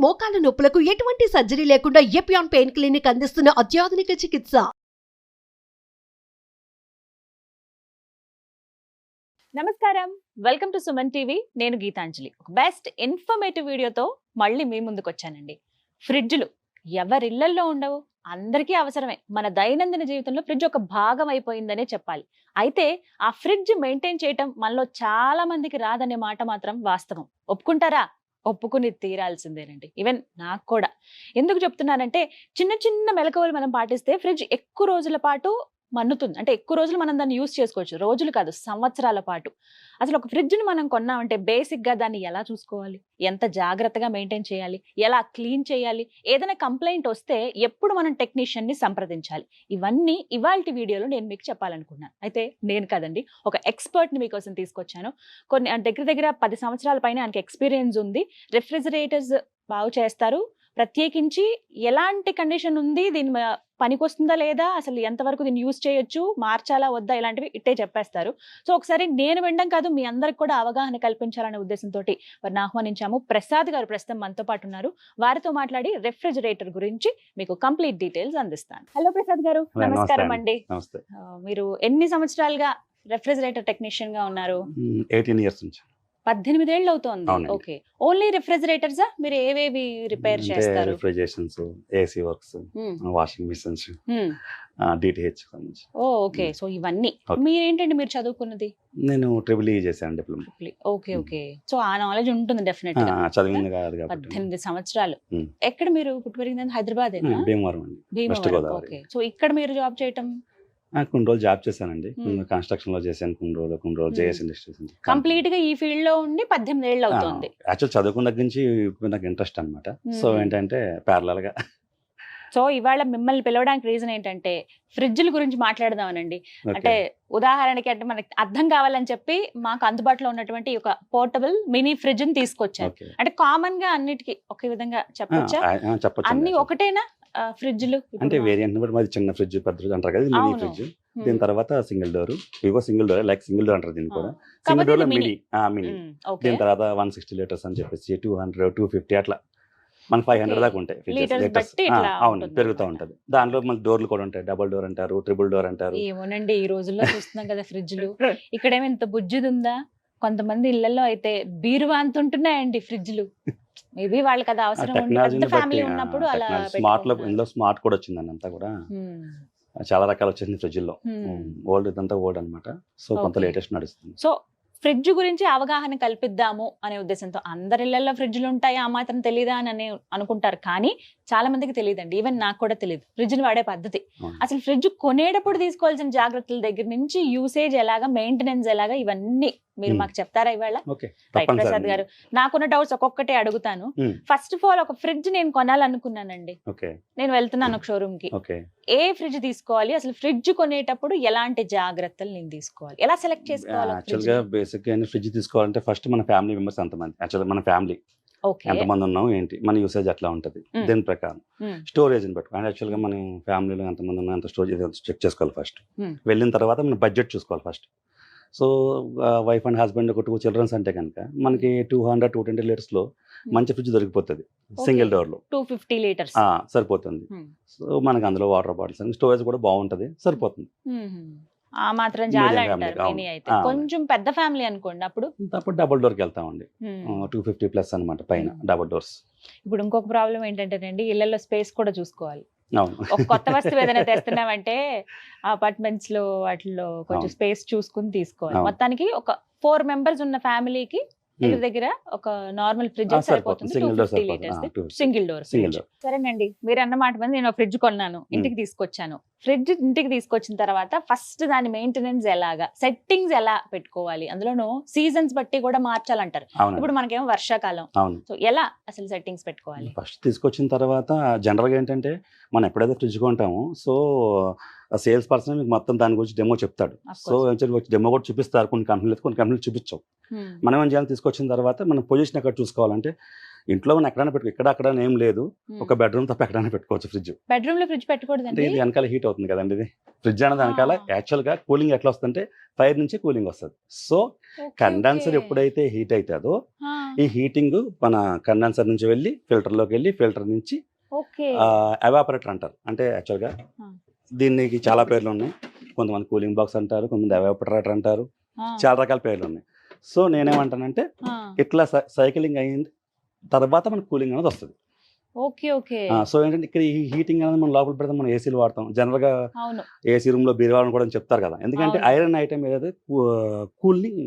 మోకాల నొప్పులకు ఎటువంటి సర్జరీ లేకుండా ఎపియాన్ పెయిన్ క్లినిక్ అందిస్తున్న అత్యాధునిక చికిత్స. నమస్కారం, వెల్కమ్ టు సుమన్ టీవీ. నేను గీతాంజలి. ఒక బెస్ట్ ఇన్ఫర్మేటివ్ వీడియోతో మళ్ళీ మీ ముందుకు వచ్చానండి. ఫ్రిడ్జ్లు ఎవరిళ్లల్లో ఉండవు, అందరికీ అవసరమే. మన దైనందిన జీవితంలో ఫ్రిడ్జ్ ఒక భాగం అయిపోయిందనే చెప్పాలి. అయితే ఆ ఫ్రిడ్జ్ మెయింటైన్ చేయటం మనలో చాలా మందికి రాదనే మాట మాత్రం వాస్తవం. ఒప్పుకుంటారా? ఒప్పుకుని తీరాల్సిందేనండి. ఈవెన్ నాకు కూడా. ఎందుకు చెప్తున్నానంటే, చిన్న చిన్న మెలకువలు మనం పాటిస్తే ఫ్రిడ్జ్ ఎక్కువ రోజుల పాటు మన్నుతుంది. అంటే ఎక్కువ రోజులు మనం దాన్ని యూజ్ చేసుకోవచ్చు. రోజులు కాదు, సంవత్సరాల పాటు. అసలు ఒక ఫ్రిడ్జ్ని మనం కొన్నామంటే బేసిక్గా దాన్ని ఎలా చూసుకోవాలి, ఎంత జాగ్రత్తగా మెయింటైన్ చేయాలి, ఎలా క్లీన్ చేయాలి, ఏదైనా కంప్లైంట్ వస్తే ఎప్పుడు మనం టెక్నీషియన్ని సంప్రదించాలి, ఇవన్నీ ఇవాల్టి వీడియోలో నేను మీకు చెప్పాలనుకున్నాను. అయితే నేను కదండి, ఒక ఎక్స్పర్ట్ని మీకోసం తీసుకొచ్చాను. కొన్ని దగ్గర 10 సంవత్సరాల పైన ఆయనకి ఎక్స్పీరియన్స్ ఉంది. రిఫ్రిజిరేటర్స్ బాగు చేస్తారు. ప్రత్యేకించి ఎలాంటి కండిషన్ ఉంది, దీని పనికొస్తుందా లేదా, అసలు ఎంతవరకు దీన్ని యూజ్ చేయొచ్చు, మార్చాలా వద్దా, ఇలాంటివి ఇట్టే చెప్పేస్తారు. సో ఒకసారి నేను వినడం కాదు, మీ అందరికి కూడా అవగాహన కల్పించాలనే ఉద్దేశంతో వారిని ఆహ్వానించాము. ప్రసాద్ గారు ప్రస్తుతం మనతో పాటు ఉన్నారు. వారితో మాట్లాడి రెఫ్రిజిరేటర్ గురించి మీకు కంప్లీట్ డీటెయిల్స్ అందిస్తాను. హలో ప్రసాద్ గారు, నమస్కారం అండి. మీరు ఎన్ని సంవత్సరాలుగా రెఫ్రిజిరేటర్ టెక్నీషియన్ గా ఉన్నారు? 18 years నుంచి. 18 ఏళ్ళు అవుతోంది. ఓకే. ఓన్లీ రిఫ్రిజిరేటర్స్ మీరు ఏవేవి రిపేర్ చేస్తారు? Refrigerations, AC works, washing machines, DTH. Okay. So ఇవన్నీ మీరేంటండి, మీరు చదువుకున్నది? నేను ట్రిపుల్ ఈ చేశాను, డిప్లొమా. Okay okay. సో ఆ నాలెడ్జ్ ఉంటుంది డెఫినెట్ గా. చదివింది కాదు కాబట్టి. 18 సంవత్సరాలు. ఎక్కడ మీరు పుట్టి పెరిగింది? హైదరాబాద్. భీమవరం అండి, వెస్ట్ గోదావరి. ఓకే. సో ఇక్కడ మీరు జాబ్ చేయటం? కొన్ని రోజులు జాబ్ చేశానండి. కన్స్ట్రక్షన్ లో చేశాను కొన్ని రోజులు జేఎస్ ఇండస్ట్రీస్. కంప్లీట్ గా ఈ ఫీల్డ్ లో ఉండి 18 ఏళ్ళు అవుతుంది. యాక్చువల్ చదువుకున్న దగ్గర నుంచి నాకు ఇంట్రెస్ట్ అనమాట. సో ఏంటంటే ప్యారలల్ గా. సో ఇవాళ మిమ్మల్ని పిలవడానికి రీజన్ ఏంటంటే, ఫ్రిడ్జ్ల గురించి మాట్లాడదామనండి. అంటే ఉదాహరణకి, అంటే మనకి అర్థం కావాలని చెప్పి మాకు అందుబాటులో ఉన్నటువంటి ఒక పోర్టబుల్ మినీ ఫ్రిడ్జ్ ని తీసుకొచ్చాను. అంటే కామన్ గా అన్నిటికీ ఒకే విధంగా చెప్పొచ్చా? అన్ని ఒకటేనా ఫ్రిడ్జ్లు? అంటే వేరియంట్ బట్టి మాది చిన్న ఫ్రిడ్జ్, పెద్ద ఫ్రిడ్జ్ అంటారు కదా, మినీ ఫ్రిడ్జ్. దీని తర్వాత single door, Vivo single door, like single door అంటారు దీన్ని కూడా. సింగిల్ డోర్ లో మినీ. దీని తర్వాత 160 లీటర్స్ అని చెప్పేసి 200, 250 అట్లా మన 500 దాకా ఉంటాయి లీటర్స్. అవును, పెరుగుతూ ఉంటది. దాంట్లో మళ్ళీ డోర్లు కూడా ఉంటాయి. డబుల్ డోర్ అంటారు, ట్రిపుల్ డోర్ అంటారు. ఏమోనండి, ఈ రోజుల్లో చూస్తున్నాం కదా ఫ్రిడ్జ్లు. ఇక్కడేమో ఇంత బుజ్జిది ఉందా, కొంతమంది ఇళ్లలో అయితే బీరువా అంత ఉంటున్నాయండి ఫ్రిడ్జ్లు. మేబీ వాళ్ళకి అది అవసరం ఉండి ఫ్యామిలీ ఉన్నప్పుడు అలా. స్మార్ట్ లో ఇందులో స్మార్ట్ కూడా వచ్చిందండి, అంతా కూడా చాలా రకాలు వచ్చింది ఫ్రిడ్జ్ లో. ఓల్డ్ ఇదంతా ఓల్డ్ అనమాట. సో కొంత లేటెస్ట్ నడుస్తుంది. సో ఫ్రిడ్జ్ గురించి అవగాహన కల్పిద్దాము అనే ఉద్దేశంతో, అందరి ఇళ్లలో ఫ్రిడ్జ్లు ఉంటాయి, ఆ మాత్రం తెలీదా అని అనుకుంటారు. కానీ చాలా మందికి తెలియదండి. ఈవెన్ నాకు కూడా తెలియదు ఫ్రిడ్జ్ని వాడే పద్ధతి. అసలు ఫ్రిడ్జ్ కొనేటప్పుడు తీసుకోవాల్సిన జాగ్రత్తల దగ్గర నుంచి యూసేజ్ ఎలాగా, మెయింటెనెన్స్ ఎలాగా, ఇవన్నీ మీరు మాకు చెప్తారా ఇవాళ? ప్రసాద్ గారు, నాకున్న డౌట్స్ ఒక్కొక్కటే అడుగుతాను. ఫస్ట్ ఆఫ్ ఆల్, ఒక ఫ్రిడ్జ్ నేను కొనాలనుకున్నానండి. నేను వెళ్తున్నాను ఒక షోరూమ్ కి. ఏ ఫ్రిడ్జ్ తీసుకోవాలి, అసలు ఫ్రిడ్జ్ కొనేటప్పుడు ఎలాంటి జాగ్రత్తలు నేను తీసుకోవాలి, ఎలా సెలెక్ట్ చేసుకోవాలి? యాక్చువల్గా బేసిక్ గా ఫ్రిడ్జ్ తీసుకోవాలంటే ఫస్ట్ మన ఫ్యామిలీ మెంబర్స్ ఎంతమంది, యాక్చువల్గా మన ఫ్యామిలీ ఎంతమంది ఉన్నాం, ఏంటి మన యూసేజ్ ఎట్లా ఉంటది, దీని ప్రకారం స్టోరేజ్ ని బట్టి. యాక్చువల్ గా మన ఫ్యామిలీలో ఎంతమంది ఉన్నాం, ఎంత స్టోరేజ్ చెక్ చేసుకోవాలి ఫస్ట్. వెళ్ళిన తర్వాత మన బడ్జెట్ చూసుకోవాలి first. So wife and husband, ఒక 2 చిల్డ్రన్స్ అంటే కనుక మనకి 200, 220 లీటర్స్ లో మంచి ఫ్రిడ్జ్ దొరికిపోతుంది. సింగిల్ డోర్ లో 250 లీటర్స్ సరిపోతుంది. సో మనకి అందులో వాటర్ బాటిల్స్ అండ్ స్టోరేజ్ కూడా బాగుంటది, సరిపోతుంది. ఆ మాత్రం చాలా అంటారు. అయితే కొంచెం పెద్ద ఫ్యామిలీ అనుకోండి, అప్పుడు డబుల్ డోర్ కి వెళ్తామండి. 250+ అనమాట పైన డబుల్ డోర్స్. ఇప్పుడు ఇంకొక ప్రాబ్లం ఏంటంటేనండి, ఇళ్లలో స్పేస్ కూడా చూసుకోవాలి. ఒక కొత్త వస్తువు ఏదైనా తెస్తున్నామంటే అపార్ట్మెంట్స్ లో వాటిలో కొంచెం స్పేస్ చూసుకుని తీసుకోవాలి. మొత్తానికి ఒక 4 మెంబర్స్ ఉన్న ఫ్యామిలీకి దగ్గర ఒక నార్మల్ ఫ్రిడ్జ్ సరిపోతుంది. 250 లీటర్స్ సింగిల్ డోర్. సరేనండి, మీరు అన్నమాట మీద నేను ఫ్రిడ్జ్ కొన్నాను, ఇంటికి తీసుకొచ్చాను. ఫ్రిడ్జ్ ఇంటికి తీసుకొచ్చిన తర్వాత ఫస్ట్ దాని మెయింటెనెన్స్ ఎలాగా, సెట్టింగ్స్ ఎలా పెట్టుకోవాలి, అందులోనూ సీజన్స్ బట్టి కూడా మార్చాలంటారు. ఇప్పుడు మనకేమో వర్షాకాలం, సో ఎలా అసలు సెట్టింగ్స్ పెట్టుకోవాలి? ఫస్ట్ తీసుకొచ్చిన తర్వాత జనరల్ గా ఏంటంటే, మనం ఎప్పుడైతే ఫ్రిడ్జ్ కొంటామో, సో సేల్స్ పర్సన్ మీకు మొత్తం దాని గురించి డెమో చెప్తాడు. సో డెమో కూడా చూపిస్తారు. కొన్ని కంపెనీలు చూపించవు. మనం ఏం చేయాలి, తీసుకొచ్చిన తర్వాత మనం పొజిషన్ ఎక్కడ చూసుకోవాలంటే, ఇంట్లో మనం ఎక్కడైనా పెట్టుకో, ఇక్కడ అక్కడ ఏం లేదు, ఒక బెడ్రూమ్ తప్ప ఎక్కడైనా పెట్టుకోవచ్చు ఫ్రిడ్జ్. బెడ్రూమ్ లో ఫ్రిడ్జ్ అంటే పెట్టకూడదండి. ఇది వెనకాల హీట్ అవుతుంది కదండి, ఇది ఫ్రిడ్జ్ అనేది వెనకాల యాక్చువల్ గా కూలింగ్ ఎట్లా వస్తుందంటే ఫైర్ నుంచి కూలింగ్ వస్తుంది. సో కండెన్సర్ ఎప్పుడైతే హీట్ అవుతుందో ఈ హీటింగ్ మన కండెన్సర్ నుంచి వెళ్ళి ఫిల్టర్ లోకి వెళ్ళి ఫిల్టర్ నుంచి ఎవాపరేటర్ అంటారు. అంటే యాక్చువల్ గా దీనికి చాలా పేర్లు ఉన్నాయి. కొంతమంది కూలింగ్ బాక్స్ అంటారు, కొంతమంది ఎవాపరేటర్ అంటారు, చాలా రకాల పేర్లు ఉన్నాయి. సో నేనేమంటానంటే ఇట్లా సైక్లింగ్ అయిన తర్వాత మనకు కూలింగ్ అనేది వస్తుంది. సో ఏంటంటే ఇక్కడ ఈ హీటింగ్ అనేది మనం లోపల పెడితే మనం ఏసీలు వాడతాం జనరల్ గా, ఏసీ రూమ్ లో బీరువాలను కూడా చెప్తారు కదా, ఎందుకంటే ఐరన్ ఐటమ్ ఏదైతే కూలింగ్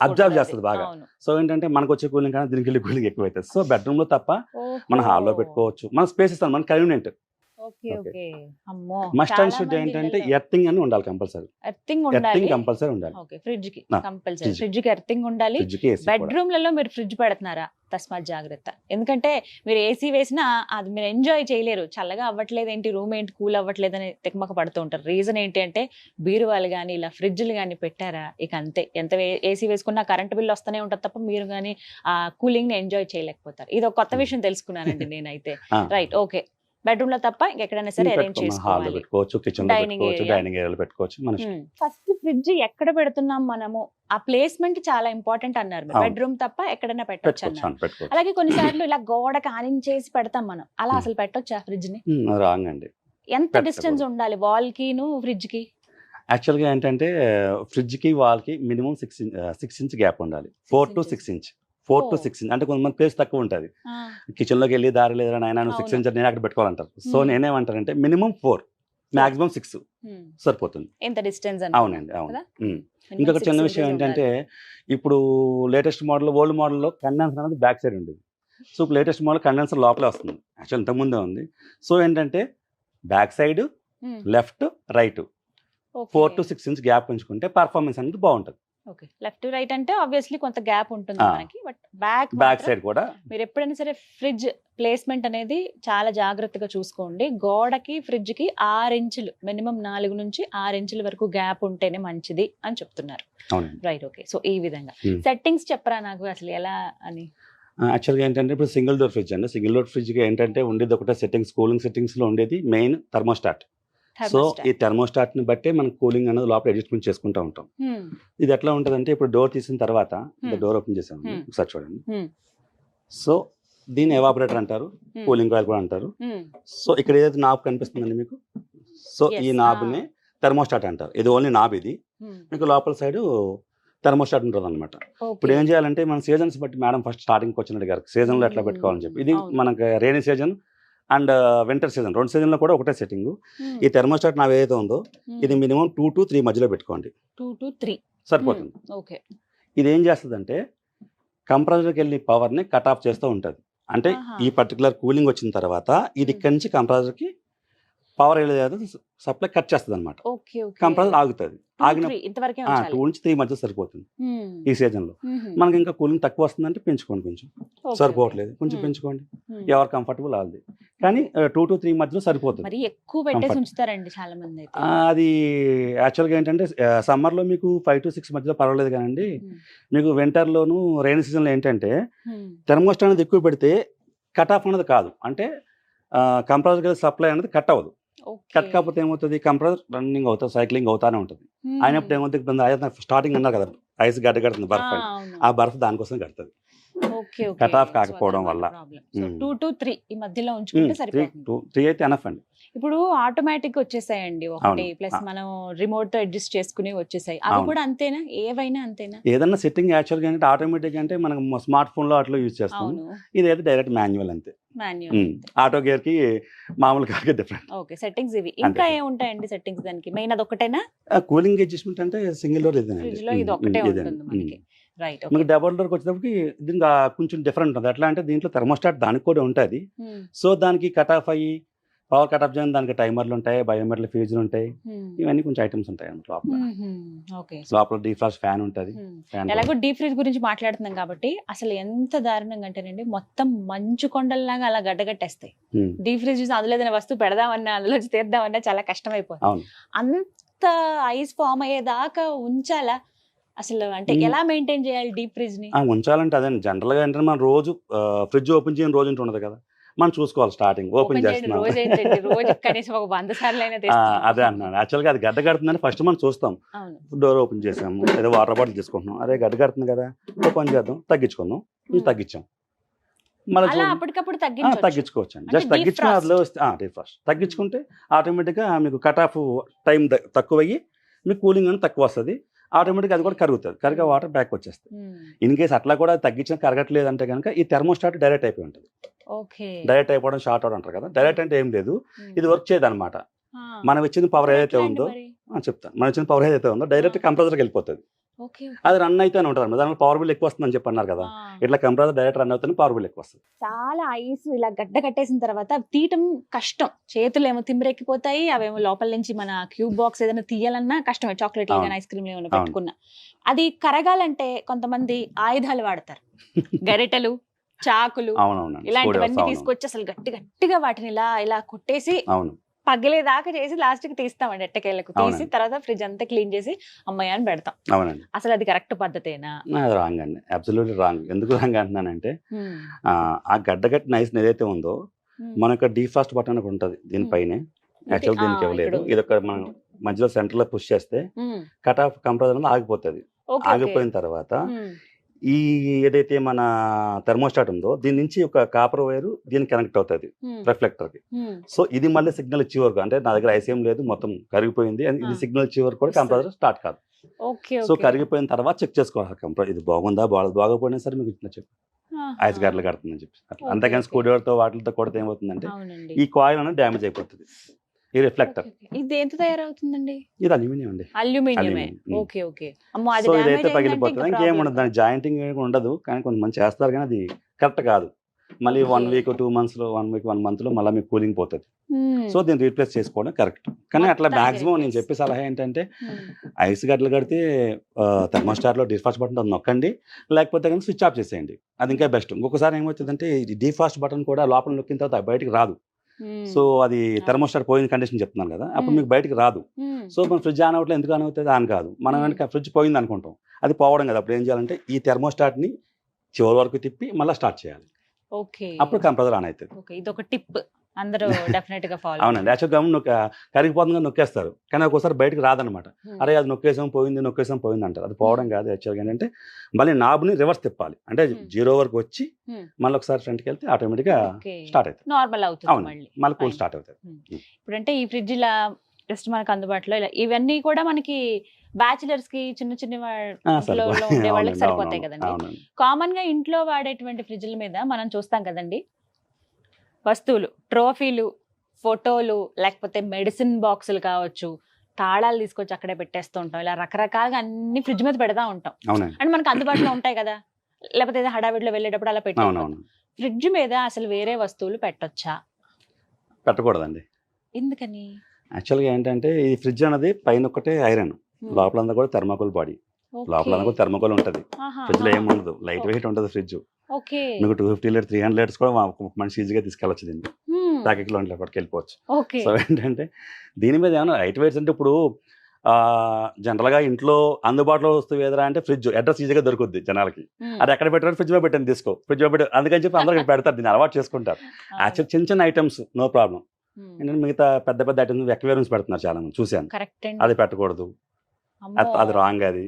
అబ్జర్వ్ చేస్తుంది బాగా. సో ఏంటంటే మనకు వచ్చే కూలింగ్ కానీ దీనికి వెళ్ళి కూలింగ్ ఎక్కువ అవుతుంది. సో బెడ్రూమ్ లో తప్ప మన హాల్లో పెట్టుకోవచ్చు, మన స్పేస్ ఇస్తాం, మన కన్వీనియంట్. మస్ట్ అండ్ షుడ్ ఏంటంటే ఎర్తింగ్ అని ఉండాలి, కంపల్సరీ ఎర్తింగ్ కంపల్సరీ ఉండాలి. ఫ్రిడ్జ్ కి కంపల్సరీ ఫ్రిడ్జ్ కి ఎర్తింగ్ ఉండాలి. బెడ్రూమ్ లలో మీరు ఫ్రిడ్జ్ పెడుతున్నారా, తస్మాత్ జాగ్రత్త. ఎందుకంటే మీరు ఏసీ వేసినా అది మీరు ఎంజాయ్ చేయలేరు. చల్లగా అవ్వట్లేదు ఏంటి, రూమ్ ఏంటి కూల్ అవ్వట్లేదు అని తెక్కమక పడుతూ ఉంటారు. రీజన్ ఏంటి అంటే బీరువాలు కానీ ఇలా ఫ్రిడ్జ్లు కానీ పెట్టారా ఇక అంతే, ఎంత ఏసీ వేసుకున్నా కరెంట్ బిల్ వస్తూనే ఉంటుంది తప్ప మీరు కానీ ఆ కూలింగ్ ని ఎంజాయ్ చేయలేకపోతారు. ఇది ఒక కొత్త విషయం తెలుసుకున్నానండి నేనైతే. Right, okay. బెడ్రూమ్ లో తప్ప ఎక్కడైనా సరే అరేంజ్ చేసుకోవాలి. డైనింగ్ ఏరియాలో పెట్టుకోవచ్చు. ఫస్ట్ ఫ్రిడ్జ్ ఎక్కడ పెడుతున్నాం మనము, ఆ ప్లేస్మెంట్ చాలా ఇంపార్టెంట్ అన్నారు. బెడ్రూమ్ తప్ప ఎక్కడైనా పెట్టొచ్చు అన్నారు. అలాగే కొన్నిసార్లు ఇలా గోడకి ఆనించేసి పెడతాం మనం, అలా అసలు పెట్టొచ్చా ఫ్రిడ్జ్ ని? రాంగ్ అండి. ఎంత డిస్టెన్స్ ఉండాలి వాల్ కి ఫ్రిడ్జ్ కి? యాక్చువల్ గా ఏంటంటే ఫ్రిడ్జ్ కి వాల్ కి మినిమం 6 ఇంచ్ గ్యాప్ ఉండాలి. 4 to 6 ఇంచ్ అంటే కొంతమంది ప్లేస్ తక్కువ ఉంటుంది, కిచెన్ లోకి వెళ్ళి దారి లేదా నాయన 6 ఇంచ్ నేను అక్కడ పెట్టుకోవాలంటారు. సో నేనేమంటానంటే మినిమం 4, మాక్సిమం 6 సరిపోతుంది. ఎంత డిస్టెన్స్? అవునండి, అవును. ఇంకొక చిన్న విషయం ఏంటంటే ఇప్పుడు లేటెస్ట్ మోడల్, ఓల్డ్ మోడల్లో కండెన్సర్ అనేది బ్యాక్ సైడ్ ఉండేది. సో లేటెస్ట్ మోడల్ కండెన్సర్ లోపలే వస్తుంది, యాక్చువల్ ఇంతకుముందే ఉంది. సో ఏంటంటే back side, left, right 4 to 6 inch gap ఉంచుకుంటే పర్ఫార్మెన్స్ అనేది బాగుంటుంది. ఓకే, లెఫ్ట్ రైట్ అంటే ఆబ్వియస్లీ కొంత గ్యాప్ ఉంటుంది మనకి, బట్ బ్యాక్ సైడ్ కూడా మీరు ఎప్పుడైనా సరే ఫ్రిడ్జ్ ప్లేస్మెంట్ అనేది చాలా జాగ్రత్తగా చూసుకోండి. గోడకి ఫ్రిడ్జ్ కి 6 ఇంచులు మినిమం 4 నుంచి 6 ఇంచుల వరకు గ్యాప్ ఉంటేనే మంచిది అని చెప్తున్నారు. Right, okay. సో ఈ విధంగా సెట్టింగ్స్ చెప్పరా నాకు అసలు ఎలా అని? యాక్చువల్గా ఏంటంటే ఇప్పుడు సింగిల్ డోర్ ఫ్రిడ్జ్ అండి. సింగిల్ డోర్ ఫ్రిడ్జ్కి ఏంటంటే ఉండేది ఒకటే సెట్టింగ్స్, కూలింగ్ సెట్టింగ్స్ లో ఉండేది మెయిన్ థర్మోస్టాట్. సో ఈ థర్మోస్టాట్ ని బట్టే మనం కూలింగ్ అనేది లోపల అడ్జస్ట్మెంట్ చేసుకుంటూ ఉంటాం. ఇది ఎట్లా ఉంటదంటే ఇప్పుడు డోర్ తీసిన తర్వాత డోర్ ఓపెన్ చేసాము, ఒకసారి చూడండి. సో దీన్ని ఎవాపరేటర్ అంటారు, కూలింగ్ కాయిల్ కూడా అంటారు. సో ఇక్కడ ఏదైతే నాబ్ కనిపిస్తుందండి మీకు, సో ఈ నాబ్ ని థర్మోస్టాట్ అంటారు. ఇది ఓన్లీ నాబ్, ఇది మీకు లోపల సైడ్ థర్మోస్టాట్ ఉంటుంది అనమాట. ఇప్పుడు ఏం చేయాలంటే మన సీజన్స్ బట్టి మేడం ఫస్ట్ స్టార్టింగ్ వచ్చినట్టు గారు సీజన్ లో ఎట్లా పెట్టుకోవాలని చెప్పి, ఇది మనకి rainy season and winter season, 2 season లో కూడా ఒకటే సెట్టింగ్. ఈ థర్మోస్టాట్ నా ఏదైతే ఉందో ఇది మినిమం 2 to 3 మధ్యలో పెట్టుకోండి, 2 to 3 సరిపోతుంది. ఇది ఏం చేస్తుందంటే కంప్రెసర్కి వెళ్ళి పవర్ ని కట్ ఆఫ్ చేస్తూ ఉంటుంది. అంటే ఈ పర్టికులర్ కూలింగ్ వచ్చిన తర్వాత ఇది ఇక్కడి నుంచి కంప్రెసర్కి పవర్ సప్లై కట్ చేస్తుంది అనమాట. కంప్రెసర్ ఆగుతుంది. ఆగినప్పుడు 2 నుంచి 3 మధ్య సరిపోతుంది. ఈ సీజన్ లో మనకి ఇంకా కూలింగ్ తక్కువ వస్తుందంటే పెంచుకోండి, కొంచెం సరిపోవట్లేదు కొంచెం పెంచుకోండి, ఎవరు కంఫర్టబుల్ వాళ్ళది. కానీ 2 to 3 మధ్యలో సరిపోతుంది. అది యాక్చువల్ గా ఏంటంటే సమ్మర్ లో మీకు 5 to 6 మధ్యలో పర్వాలేదు, కానండి మీకు వింటర్ లోను రైన్ సీజన్ లో ఏంటంటే థర్మోస్టాట్ అనేది ఎక్కువ పెడితే కట్ ఆఫ్ అనేది కాదు, అంటే కంప్రెసర్ సప్లై అనేది కట్ అవ్వదు. కట్ కాకపోతే ఏమవుతుంది, కంప్రెసర్ రన్నింగ్ అవుతుంది, సైక్లింగ్ అవుతానే ఉంటుంది. అయినప్పుడు ఏమవుతుంది, స్టార్టింగ్ అన్నారు కదా ఐస్ గడ్డ కడుతుంది, బర్ఫ్ అని, ఆ బర్ఫ్ దానికోసం కడుతుంది, కట్ ఆఫ్ కాకపోవడం వల్ల. 2 to 3 ఈ మధ్యలో ఉంచుకుంటే సరిపోతుంది. 3 అయితే ఎనఫ్ అండి. ఇప్పుడు ఆటోమేటిక్ వచ్చేసాయండి ఒకటి, ప్లస్ మనం రిమోట్ తో అడ్జస్ట్ చేసుకుని వచ్చేసాయి. అవి కూడా అంతేనా, ఏవైనా అంతేనా? ఏదన్నా సెట్టింగ్ యాక్చువల్ గా అంటే ఆటోమేటిక్ అంటే మనం స్మార్ట్ ఫోన్ లో అట్లా యూజ్ చేస్తాం, ఇది అయితే డైరెక్ట్ మాన్యువల్ అంతే. ఆటో గేర్ కి మామూలు కార్ కి డిఫరెంట్. ఓకే, సెట్టింగ్స్ ఇవి. ఇంకా ఏ ఉంటాయండి సెట్టింగ్స్ దానికి? మెయిన్ అది ఒకటేనా? కూలింగ్ అడ్జస్ట్మెంట్ అంటే సింగిల్ డోర్ ఇదేనండి, ఫ్రిడ్జ్ లో ఇది ఒకటే ఉంటుంది మనకి. రైట్, మీకు డబుల్ డోర్కి వచ్చేటప్పటికి దీనికి కొంచెం డిఫరెంట్ ఉంటుంది. ఎట్లా అంటే దీంట్లో థర్మోస్టాట్ దానికి కూడా ఉంటుంది. సో దానికి కట్ ఆఫ్ అయ్యి పవర్ కట్ ఆఫ్ చేయడం, దానికి టైమర్లు ఉంటాయి, బయోమెట్రిక్ ఫ్యూజులు ఉంటాయి, ఇవన్నీ కొంచెం ఐటమ్స్ ఉంటాయి లోపల. డీఫ్రాస్ట్ ఫ్యాన్ ఉంటుంది. ఎలాగో డీప్ ఫ్రిడ్జ్ గురించి మాట్లాడుతున్నాం కాబట్టి అసలు ఎంత దారుణంగా అంటేనండి మొత్తం మంచు కొండల్లాగా అలా గడ్డగట్టేస్తాయి. డీప్ ఫ్రిడ్జ్ అందులో ఏదైనా వస్తువు పెడదామన్నా అందులో తీద్దామన్నా చాలా కష్టం అయిపోతుంది. అంత ఐస్ ఫామ్ అయ్యేదాకా ఉంచాలా? అసలు అంటే మ్మ్. ఎలా మెయింటైన్ చేయాలి డీప్ ఫ్రిడ్జ్ ని? ఉంచాలంటే అదే జనరల్గా ఏంటంటే మనం రోజు ఫ్రిడ్జ్ ఓపెన్ చేయని రోజు ఉండదు కదా, మనం చూసుకోవాలి. స్టార్టింగ్ ఓపెన్ ఓపెన్ చేయండి చేస్తున్నాం రోజు ఏంటండి, రోజు కనీసం ఒక 100 సార్లు అయినా అదే తెస్తున్నాం. అన్నాను. యాక్చువల్గా అది గడ్డ కడుతుందని ఫస్ట్ మనం చూస్తాం. అవును. డోర్ ఓపెన్ చేసాము, ఏదో వాటర్ బాటిల్ తీసుకుంటున్నాం, అరే గడ్డ కడుతుంది కదా, ఓపెన్ చేద్దాం, తగ్గించుకుందాం, మ్మ్. తగ్గించాం. మళ్ళీ అలా అప్పటికప్పుడు తగ్గించవచ్చు. తగ్గించుకోవచ్చు అండి. అంటే జస్ట్ తగ్గించుకుని defrost. అందులో వస్తే డీఫ్రాస్ట్ తగ్గించుకుంటే ఆటోమేటిక్గా మీకు కట్ ఆఫ్ టైం తక్కువయ్యి మీకు కూలింగ్ అని తక్కువ వస్తుంది. ఆటోమేటిక్గా అది కూడా కరుగుతుంది, కరిగే వాటర్ బ్యాక్ వచ్చేస్తుంది. ఇన్ కేసు అట్లా కూడా తగ్గించిన కరగట్లేదు అంటే కనుక ఈ థెర్మోస్టాట్ డైరెక్ట్ అయిపోయి ఉంటుంది. ఓకే. డైరెక్ట్ అయిపోవడం, షార్ట్ అవడం అంటారు కదా. డైరెక్ట్ అంటే ఏం లేదు, ఇది వర్క్ చేయదు అనమాట. ఆ. మనం ఇచ్చిన పవర్ ఇప్పుడు ఏదైతే ఎట్లా అండి ఉందో మరి? చెప్తాను, మనం ఇచ్చిన పవర్ ఏదైతే ఉందో డైరెక్ట్ కంప్రెసర్కి వెళ్ళిపోతుంది. ఓకే. అది రన్ అయితేనే ఉంటుంది అన్నమాట. దానివల్ల పవర్ బిల్ ఎక్కువ వస్తుందని చెప్పి అన్నారు కదా, ఆ. ఇట్లా కంప్రెసర్ డైరెక్ట్ రన్ అవుతుంది, పవర్ బిల్ ఎక్కువ వస్తుంది. చాలా ఐస్ ఇలా గడ్డ కట్టేసిన తర్వాత అవి తీయటం కష్టం. చేతులు ఏమో తిమ్మిరెక్కిపోతాయి, అవేమో లోపల నుంచి మన క్యూబ్ బాక్స్ ఏదైనా తీయాలన్నా కష్టమే. చాక్లెట్లు అవును. కానీ ఐస్ క్రీమ్లు ఏమైనా అవును. పెట్టుకున్నా అది కరగాలంటే కొంతమంది ఆయుధాలు వాడతారు. గరిటెలు, చాకులు అవునవునండి. ఇలాంటివన్నీ అవును. తీసుకొచ్చి అసలు గట్టిగా వాటిని ఇలా ఇలా కొట్టేసి అవును. పగిలేదాకా చేసి లాస్ట్ కి తీస్తామండి ఎట్టకేళ్ళకు. తీసి అవునండి. తర్వాత ఫ్రిడ్జ్ అంతా క్లీన్ చేసి అమ్మయ్య అని పెడతాం. అవునండి. అసలు అది కరెక్ట్ పద్ధతేనా? అది రాంగ్ అండి, అబ్సల్యూట్లీ రాంగ్. ఎందుకు రాంగ్ అంటున్నానంటే ఆ గడ్డగట్టిన ఐస్ ఏదైతే ఉందో మనకు డీఫాస్ట్ బటన్ ఒకటి ఉంటుంది దీనిపైనే. యాక్చువల్ దీనికి ఇవ్వలేదు, ఇది ఒక మనం మధ్యలో సెంటర్ లో పుష్ చేస్తే కట్ ఆఫ్ కంప్రెసర్ అనేది ఆగిపోతుంది. ఆగిపోయిన తర్వాత ఈ ఏదైతే మన థెర్మోస్టాట్ ఉందో దీని నుంచి ఒక కాపర్ వైర్ దీనికి కనెక్ట్ అవుతుంది రిఫ్లెక్టర్ కి. సో ఇది మళ్ళీ సిగ్నల్ ఇచ్చే వరకు, అంటే నా దగ్గర ఐస్ ఏం లేదు, మొత్తం కరిగిపోయింది అని ఇది సిగ్నల్ ఇచ్చే వరకు కూడా కంప్రెసర్ స్టార్ట్ కాదు. సో కరిగిపోయిన తర్వాత చెక్ చేసుకోవాలి కంప్రెసర్ ఇది బాగుందా, బాగోపోయినా సరే మీకు ఇచ్చిన చెప్పి ఐస్ గడ్డలు కడుతుందని చెప్పి అట్లా. అంతేకాని స్క్రూ డ్రైవర్ తో వాటితో కొడితే ఏమవుతుందంటే ఈ కాయిల్ అనేది డ్యామేజ్ అయిపోతుంది. ఈ రిఫ్లెక్టర్ ఇది ఎంత తయారవుతుందండి? ఇది అల్యూమినియం అండి. అల్యూమినియమే. అల్యూమినియం. Okay okay. అమ్మో అది సో డ్యామేజ్ ఇదైతే అయిందంటే పగిలిపోతుంది, ఇంకా ఇంకేం ప్రాబ్లం. ఉండదు, దాని జాయింటింగ్ ఉండదు. కానీ కొంతమంది చేస్తారు కానీ అది కరెక్ట్ కాదు. మళ్ళీ 1 వీక్ 2 months లో 1 వీక్ 1 month లో మళ్ళీ మీకు కూలింగ్ పోతుంది. సో దీన్ని రీప్లేస్ చేసుకోవడం కరెక్ట్. కానీ అట్లా మొత్తానికి మాక్సిమం నేను replace. చెప్పే సలహా ఏంటంటే ఐస్ గడ్డలు కడితే థెర్మోస్టాట్లో డిఫాస్ట్ బటన్ అది నొక్కండి, లేకపోతే కనుక స్విచ్ ఆఫ్ చేసేయండి, అది ఇంకా బెస్ట్. ఇంకొకసారి ఏమవుతుందంటే ఈ డిఫాస్ట్ బటన్ కూడా లోపల నొక్కిన తర్వాత బయటికి రాదు. సో అది థెర్మోస్టాట్ పోయిన కండిషన్ చెప్తున్నాను కదా, అప్పుడు మీకు బయటికి రాదు. సో మన ఫ్రిడ్జ్ ఆన్ అవట్లేదు, ఎందుకు ఆన్ అవుతుంది? ఆన్ కాదు. మనం కనుక ఫ్రిడ్జ్ పోయింది అనుకుంటాం, అది పోవడం కదా. అప్పుడు ఏం చేయాలంటే ఈ థెర్మోస్టాట్ని చివరి వరకు తిప్పి మళ్ళీ స్టార్ట్ చేయాలి, ఓకే. అప్పుడు కంప్రెసర్ ఆన్ అవుతుంది. ఓకే, ఇది ఒక టిప్ అందరూ డెఫినెట్ గా ఫాలో. అవునండి. యాక్చువల్గా కరిగిపోతుంది నొక్కేస్తారు, కానీ ఒక్కోసారి బయటకు రాదనమాట. అరే అది నొక్కేసాం పోయింది అంటారు. అది పోవడం కాదు. యాక్చువల్గా ఏంటంటే మళ్ళీ నాబ్ని రివర్స్ తిప్పాలి, అంటే 0 వరకు వచ్చి మళ్ళీ ఒకసారి ఫ్రంట్కి వెళ్తే ఆటోమేటిక్గా స్టార్ట్ అవుతుంది. నార్మల్ అవుతుంది. అవును, మళ్ళీ కూల్ స్టార్ట్ అవుతుంది. ఇప్పుడంటే ఈ ఫ్రిడ్జ్ ఇలా జస్ట్ మనకు అందుబాటులో ఇలా ఇవన్నీ కూడా మనకి బ్యాచిలర్స్ కి చిన్న చిన్న ఇంట్లో ఉండే వాళ్ళకి సరిపోతాయి కదండి. కామన్ గా ఇంట్లో వాడేటువంటి ఫ్రిడ్జ్ల మీద మనం చూస్తాం కదండి, వస్తువులు, ట్రోఫీలు, ఫోటోలు, లేకపోతే మెడిసిన్ బాక్సులు కావచ్చు, తాళాలు తీసుకొచ్చి అక్కడే పెట్టేస్తూ ఉంటాం. ఇలా రకరకాలుగా అన్ని ఫ్రిడ్జ్ మీద పెడతా ఉంటాం. అండ్ మనకు అందుబాటులో ఉంటాయి కదా, లేకపోతే ఏదో హడావిడిలో వెళ్ళేటప్పుడు అలా పెట్టాం. ఫ్రిడ్జ్ మీద అసలు వేరే వస్తువులు పెట్టొచ్చా? పెట్టకూడదండి. ఎందుకని? యాక్చువల్గా ఏంటంటే ఈ ఫ్రిడ్జ్ అనేది పైన ఒకటే ఐరన్, లోపలంతా కూడా థెర్మోకోల్ బాడీ, లోపల కూడా థెర్మోకోల్ ఉంటుంది. ఫ్రిడ్జ్ లో ఏమి ఉండదు, లైట్ వెయిట్ ఉంటుంది ఫ్రిడ్జ్. మీకు 250 లీటర్ 300 లీటర్స్ కూడా మనిషి ఈజీగా తీసుకెళ్ళచ్చు, దీన్ని ప్యాకెట్లో పట్టుకు వెళ్ళిపోవచ్చు. సో ఏంటంటే దీని మీద ఏమైనా లైట్ వెయిట్స్ అంటే ఇప్పుడు జనరల్గా ఇంట్లో అందుబాటులో వస్తువు ఏదైనా అంటే ఫ్రిడ్జ్ అడ్రస్ ఈజీగా దొరుకుద్ది జనాలకి. అది ఎక్కడ పెట్టారు? ఫ్రిడ్జ్ లో పెట్టండి, తీసుకో ఫ్రిడ్జ్ లో పెట్టారు, అందుకని చెప్పి అందరూ పెడతారు, దీన్ని అలవాటు చేసుకుంటారు. యాక్చువల్ చిన్న చిన్న ఐటమ్స్ నో ప్రాబ్లం. ఏంటంటే మిగతా పెద్ద పెద్ద ఐటమ్స్ ఎక్వేరియమ్స్ పెడుతున్నారు చాలా మంది, చూశాను. అది పెట్టకూడదు, అది రాంగ్. అది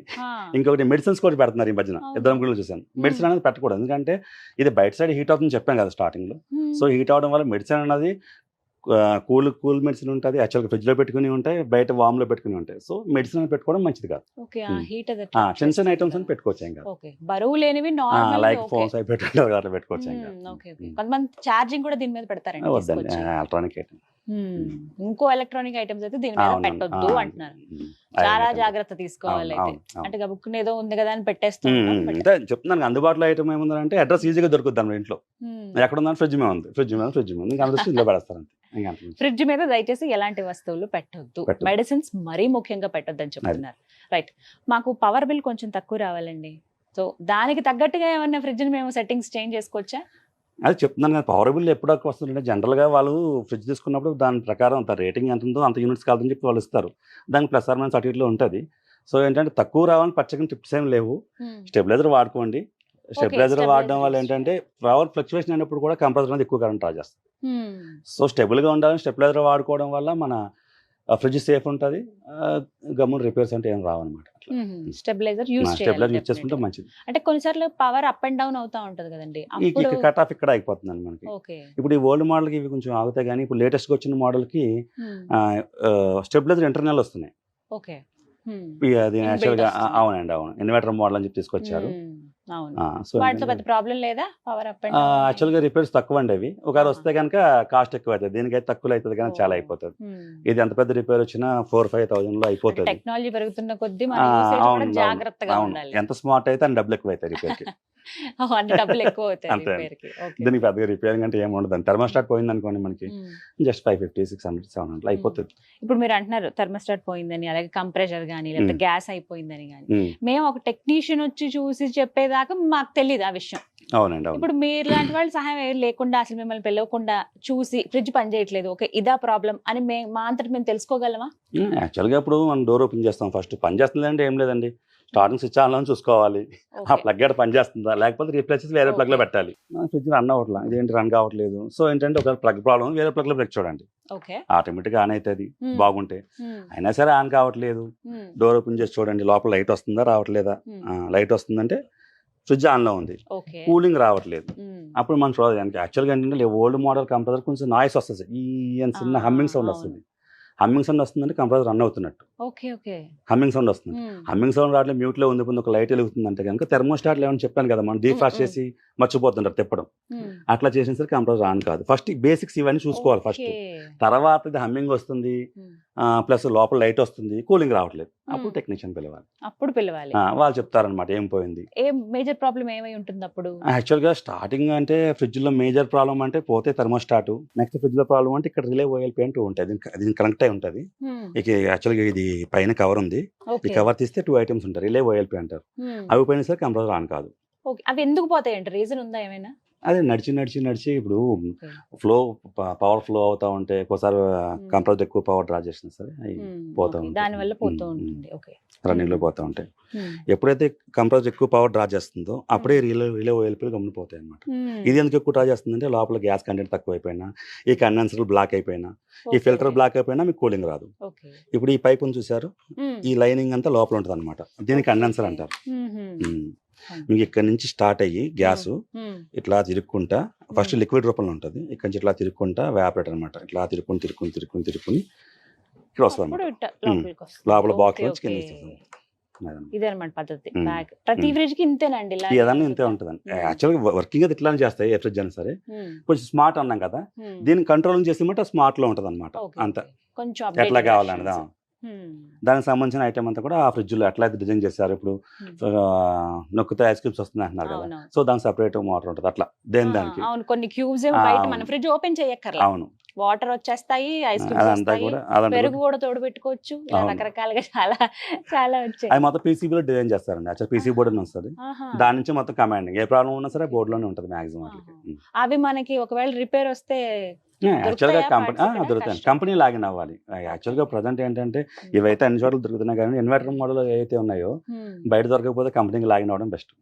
ఇంకొకటి మెడిసిన్స్ కూడా పెడుతున్నారు ఈ మధ్యన, ఇద్దరు కూడా చూశాను. మెడిసిన్ అనేది పెట్టకూడదు, ఎందుకంటే ఇది బయట సైడ్ హీట్ అవుతుందని చెప్పాను కదా స్టార్టింగ్ లో. సో హీట్ అవడం వల్ల మెడిసిన్ అనేది కూల్ మెడిసిన్ ఉంటుంది, యాక్చువల్గా ఫ్రిడ్జ్ లో పెట్టుకుని ఉంటాయి, బయట వామ్ లో పెట్టుకుని ఉంటాయి. సో మెడిసిన్ పెట్టుకోవడం మంచిది కాదు. చిన్న చిన్న ఐటమ్స్ అని పెట్టుకోవచ్చు, ఏం కాదు. బరువు లేనివి లైక్ ఫోన్స్ అవి పెట్టుకుంటారు, అట్లా పెట్టుకోవచ్చు. కొంతమంది ఛార్జింగ్ కూడా దీని మీద పెడతారండి. వద్దండి, ఎలక్ట్రానిక్ ఐటమ్. ఇంకో ఎలక్ట్రానిక్ ఐటమ్స్ అయితే దీని మీద పెట్టొద్దు అంటున్నారు. చాలా జాగ్రత్త తీసుకోవాలి అయితే. అంటే గబుక్కుని ఏదో ఉంది కదా అని పెట్టేస్తాం. అంటే చెప్తున్నాను, అందుబాటులో ఐటమ్ ఏముందంటే అడ్రస్ ఈజీగా దొరుకుద్ది అన్న ఇంట్లో. ఎక్కడ ఉందని ఫ్రిడ్జ్ మీద ఉంది, ఫ్రిడ్జ్ మీద ఇంకా అందరూ ఇంట్లో పెడతారు. ఫ్రిడ్జ్ మీద దయచేసి ఎలాంటి వస్తువులు పెట్టొద్దు, మెడిసిన్స్ మరీ ముఖ్యంగా పెట్టొద్దు అని చెప్తున్నారు. రైట్. మాకు పవర్ బిల్ కొంచెం తక్కువ రావాలండి, సో దానికి తగ్గట్టుగా ఏమన్నా ఫ్రిడ్జ్ మేము సెట్టింగ్స్ చేంజ్ చేసుకోవచ్చా? అది చెప్తున్నాను కదా, పవర్ బిల్ ఎప్పుడు వస్తుందంటే జనరల్గా వాళ్ళు ఫ్రిడ్జ్ తీసుకున్నప్పుడు దాని ప్రకారం అంత రేటింగ్ ఎంత ఉందో అంత యూనిట్స్ కాదని చెప్పి వాళ్ళు ఇస్తారు. దానికి +- అటు ఇటులో ఉంటుంది. సో ఏంటంటే తక్కువ రావాలని పచ్చగా టిప్స్ ఏం లేవు. స్టెబిలైజర్ వాడుకోండి. స్టెబిలైజర్ వాడడం వల్ల ఏంటంటే పవర్ ఫ్లక్చువేషన్ అయినప్పుడు కూడా కంప్రెసర్ అనేది ఎక్కువ కరెంట్ డ్రా చేస్తుంది. సో స్టెబుల్గా ఉండాలని స్టెబిలైజర్ వాడుకోవడం వల్ల మన ఫ్రిడ్జ్ సేఫ్ ఉంటుంది. గమ్మున రిపేర్స్ అంటే ఏం రావన్నమాట. స్టెబిలైజర్ యూజ్ చేసుకుంటే మంచిది. అంటే కొన్నిసార్లు పవర్ అప్ అండ్ డౌన్ అవుతా ఉంటది కదండి, కట్ ఆఫ్ ఇక్కడ అయిపోతుందండి మనకి. ఇప్పుడు ఈ ఓల్డ్ మోడల్ కి ఇవి కొంచెం ఆగుతాయి, కానీ ఇప్పుడు లేటెస్ట్ గా వచ్చిన మోడల్ కి స్టెబిలైజర్ ఇంటర్నల్ వస్తున్నాయి. అది యాక్చువల్ గా అవునండి, అవును ఇన్వర్టర్ మోడల్ అని చెప్పి తీసుకొచ్చారు. యాక్చువల్ గా రిపేర్స్ తక్కువ అండి అవి. ఒకవేళ వస్తే కనుక కాస్ట్ ఎక్కువ అవుతుంది, దీనికైతే తక్కువ అవుతుంది కానీ చాలా అయిపోతుంది. ఇది ఎంత పెద్ద రిపేర్ వచ్చినా 4,000-5,000 లో అయిపోతుంది. టెక్నాలజీ పెరుగుతున్న కొద్దీ జాగ్రత్తగా ఉండాలి. ఎంత స్మార్ట్ అయితే అని డబ్బులు ఎక్కువ అవుతాయి రిపేర్ కి. దీనికి పెద్దగా రిపేరింగ్ అంటే ఏమి ఉండదు. థర్మోస్టాట్ పోయింది అనుకోండి మనకి జస్ట్ 550-600-700 అయిపోతుంది. ఇప్పుడు మీరు అంటున్నారు థర్మోస్టాట్ పోయిందని, అలాగే కంప్రెషర్ గానీ లేకపోతే గ్యాస్ అయిపోయిందని కానీ, మేము ఒక టెక్నీషియన్ వచ్చి చూసి చెప్పేదాకా మాకు తెలియదు ఆ విషయం. అవునండి. ఇప్పుడు మీరు లాంటి వాళ్ళు సహాయం లేకుండా, అసలు మిమ్మల్ని పిలవకుండా చూసి ఫ్రిడ్జ్ పని చేయట్లేదు, ఓకే ఇదా ప్రాబ్లం అని మా అంతటి మేము తెలుసుకోగలమా? యాక్చువల్గా ఇప్పుడు మనం డోర్ ఓపెన్ చేస్తాం, ఫస్ట్ పని చేస్తుంది అంటే ఏం లేదండి, స్టార్టింగ్ స్విచ్ ఆన్ లో చూసుకోవాలి ఆ ప్లగ్ గడ పని చేస్తుందా, లేకపోతే రీప్లేస్ చేసి వేరే ప్లగ్ లో పెట్టాలి. ఫ్రిడ్జ్ రన్ అవ్వట్లేదు, ఇదేంటి రన్ కావట్లేదు. సో ఏంటంటే ఒక ప్లగ్ ప్రాబ్లం, వేరే ప్లగ్ లో పెట్టి చూడండి, ఆటోమేటిక్ ఆన్ అవుతుంది బాగుంటే. అయినా సరే ఆన్ కావట్లేదు, డోర్ ఓపెన్ చేసి చూడండి లోపల లైట్ వస్తుందా రావట్లేదా. లైట్ వస్తుందంటే ఫ్రిడ్జ్ ఆన్ లో ఉంది, కూలింగ్ రావట్లేదు. అప్పుడు మనం చూడాలి. యాక్చువల్గా ఏంటంటే ఓల్డ్ మోడల్ కంప్రెసర్ కొంచెం నాయిస్ వస్తుంది, ఈ చిన్న హమ్మింగ్ సౌండ్ వస్తుంది. హమ్మింగ్ సౌండ్ వస్తుందంటే కంప్రెసర్ రన్ అవుతున్నట్టు. హమ్మింగ్ సౌండ్ వస్తుంది. హమ్మింగ్ సౌండ్ రావట్లే, మ్యూట్ లో ఉంది, ఒక లైట్ వెలుగుతుంది అంటే కనుక థెర్మోస్టాట్ లేవని చెప్పాను కదా, మనం డీఫ్రాస్ట్ చేసి మర్చిపోతుంటారు తిప్పడం. అట్లా చేసిన సరే కంప్రెసర్ ఆన్ కాదు. ఫస్ట్ బేసిక్స్ ఇవన్నీ చూసుకోవాలి ఫస్ట్. తర్వాత ఇది హమ్మింగ్ వస్తుంది, ప్లస్ లోపల లైట్ వస్తుంది, కూలింగ్ రావట్లేదు, అప్పుడు టెక్నీషియన్ పిలవాలి. వాళ్ళు చెప్తారనమాట ఏం పోయింది, మేజర్ ప్రాబ్లం ఏమై ఉంటుంది. అప్పుడు యాక్చువల్ గా స్టార్టింగ్ అంటే ఫ్రిడ్జ్ లో మేజర్ ప్రాబ్లం అంటే పోతే థర్మోస్టాట్. నెక్స్ట్ ఫ్రిడ్జ్ లో ప్రాబ్లం అంటే ఇక్కడ రిలే ఓఎల్పీ అంటూ ఉంటుంది, అది కనెక్ట్ అయి ఉంటుంది. ఇక యాక్చువల్గా ఇది పైన కవర్ ఉంది, ఈ కవర్ తీస్తే 2 ఐటమ్స్ ఉంటాయి, రిలే ఓఎల్పీ అంటారు. అవి పోయినా సరే కంప్రెసర్ ఆన్ కాదు. అవి ఎందుకు పోతాయంటే రీజన్ ఉందా ఏమైనా? అదే నడిచి ఇప్పుడు ఫ్లో పవర్ ఫ్లో అవుతా ఉంటే ఒకసారి కంప్రెసర్ ఎక్కువ పవర్ డ్రా చేసినా సరే పోతా ఉంటాయి, దానివల్ల పోతూ ఉంటుంది, రన్నింగ్ లో పోతా ఉంటాయి. ఎప్పుడైతే కంప్రెసర్ ఎక్కువ పవర్ డ్రా చేస్తుందో అప్పుడే రిలే ఓఎల్పీలు గమ్ముపోతాయి అనమాట. ఇది ఎందుకు ఎక్కువ డ్రా చేస్తుందంటే లోపల గ్యాస్ కంటెంట్ తక్కువ అయిపోయినా, ఈ కండెన్సర్ బ్లాక్ అయిపోయినా, ఈ ఫిల్టర్ బ్లాక్ అయిపోయినా మీకు కూలింగ్ రాదు. ఇప్పుడు ఈ పైప్ చూసారు, ఈ లైనింగ్ అంతా లోపల ఉంటుంది అనమాట, దీన్ని కండెన్సర్ అంటారు. మీకు ఇక్కడ నుంచి స్టార్ట్ అయ్యి గ్యాస్ ఇట్లా తిరుక్కుంటా, ఫస్ట్ లిక్విడ్ రూపంలో ఉంటుంది, ఇక్కడ నుంచి ఇట్లా తిరుక్కుంటా వ్యాపరేటర్ అనమాట, ఇట్లా తిరుక్కుని ఇక్కడ వస్తుంది లోపల బాక్స్ నుంచి కింద. ఇదన్నమాట పద్ధతి. ప్రతి ఫ్రిడ్జ్ కి ఇంతేనండి, ఏదన్నా ఇంతే ఉంటుందండి. యాక్చువల్గా వర్కింగ్ అది ఇట్లానే చేస్తాయి ఏ ఫ్రిడ్జ్ అయినా సరే. కొంచెం స్మార్ట్ అన్నాం కదా, దీన్ని కంట్రోలింగ్ చేసి స్మార్ట్ లో ఉంటుంది అనమాట. అంత కొంచెం ఎట్లా కావాలన్నదా దానికి సంబంధించిన ఐటమ్ అంతా కూడా ఆ ఫ్రిడ్జ్ లో ఎట్లా అయితే డిజైన్ చేశారు. ఇప్పుడు నొక్కితే ఐస్ క్యూబ్స్ వస్తుంది అంటున్నారు కదా, సో దానికి సెపరేట్ మోటార్ ఉంటుంది అట్లా దానికి. కొన్ని క్యూబ్స్ మన ఫ్రిడ్జ్ ఓపెన్ చేయక్కర్లేదు, అవును వాటర్ వచ్చేస్తాయి, ఐస్ క్యూబ్స్ వస్తాయి, పెరుగు కూడా తోడు పెట్టుకోవచ్చు, రకరకాలుగా చాలా చాలా వచ్చాయి. అది మొత్తం పీసీ బోర్డు డిజైన్ చేస్తారండి. యాక్చువల్ పీసీ బోర్డు అని వస్తుంది, దాని నుంచి మొత్తం కమాండింగ్ ఏ ప్రాబ్లం ఉన్నా సరే బోర్డు లోనే ఉంటుంది మాక్సిమం. అవి మనకి ఒకవేళ రిపేర్ వస్తే యాక్చువల్గా దొరుకుతాయి, కంపెనీ లాగిన్ అవ్వాలి. యాక్చువల్గా ప్రజెంట్ ఏంటంటే ఇవైతే అన్ని చోట్ల దొరుకుతున్నాయి, కానీ ఇన్వర్టర్ మోడల్ ఏవైతే ఉన్నాయో బయట దొరకకపోతే కంపెనీకి లాగిన్ అవ్వడం బెస్ట్.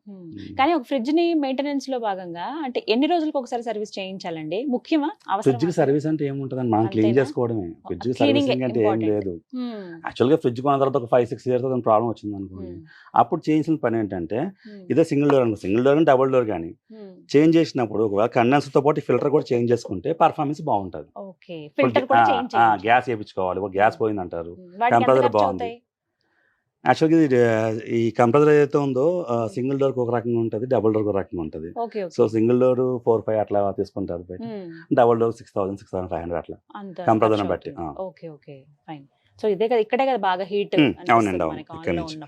కానీ ఒక ఫ్రిడ్జ్ ని మెయింటెనెన్స్ లో భాగంగా అంటే ఎన్ని రోజులకు ఒకసారి సర్వీస్ చేయించాలండి? ముఖ్యమా? ఫ్రిడ్జ్ కి సర్వీస్ అంటే ఏముంటుంది, మనం క్లీన్ చేసుకోవడమే. ఫ్రిడ్జ్ సర్వీసింగ్ అంటే ఏం లేదు. యాక్చువల్గా ఫ్రిడ్జ్ కొన్న తర్వాత ఒక 5-6 ఇయర్స్ ప్రాబ్లం వచ్చింది అనుకోండి, అప్పుడు చేయించిన పని ఏంటంటే ఇదే సింగిల్ డోర్ అనుకో, సింగిల్ డోర్ కానీ డబుల్ డోర్ కానీ చేంజ్ చేసినప్పుడు ఒకవేళ కండెన్సర్ తో పాటు ఫిల్టర్ కూడా చేంజ్ చేసుకుంటే పర్ఫార్మెన్స్ బాగుంటది. గ్యాస్ వేయించుకోవాలి, గ్యాస్ పోయింది అంటారు, కంప్రెసర్ బాగుంది. యాక్చువల్గా ఈ కంప్రెసర్ ఏదైతే ఉందో సింగిల్ డోర్ ఒక రకంగా ఉంటుంది, డబుల్ డోర్ ఒక రకంగా ఉంటుంది. సో సింగిల్ డోర్ 4-5 అట్లా తీసుకుంటారు, డబుల్ డోర్ 6,000-6,500 అట్లా కంప్రెసర్ బట్టి. సో ఇదే కదా, ఇక్కడే కదా బాగా హీట్. అవునండి, అవును ఇక్కడ నుంచి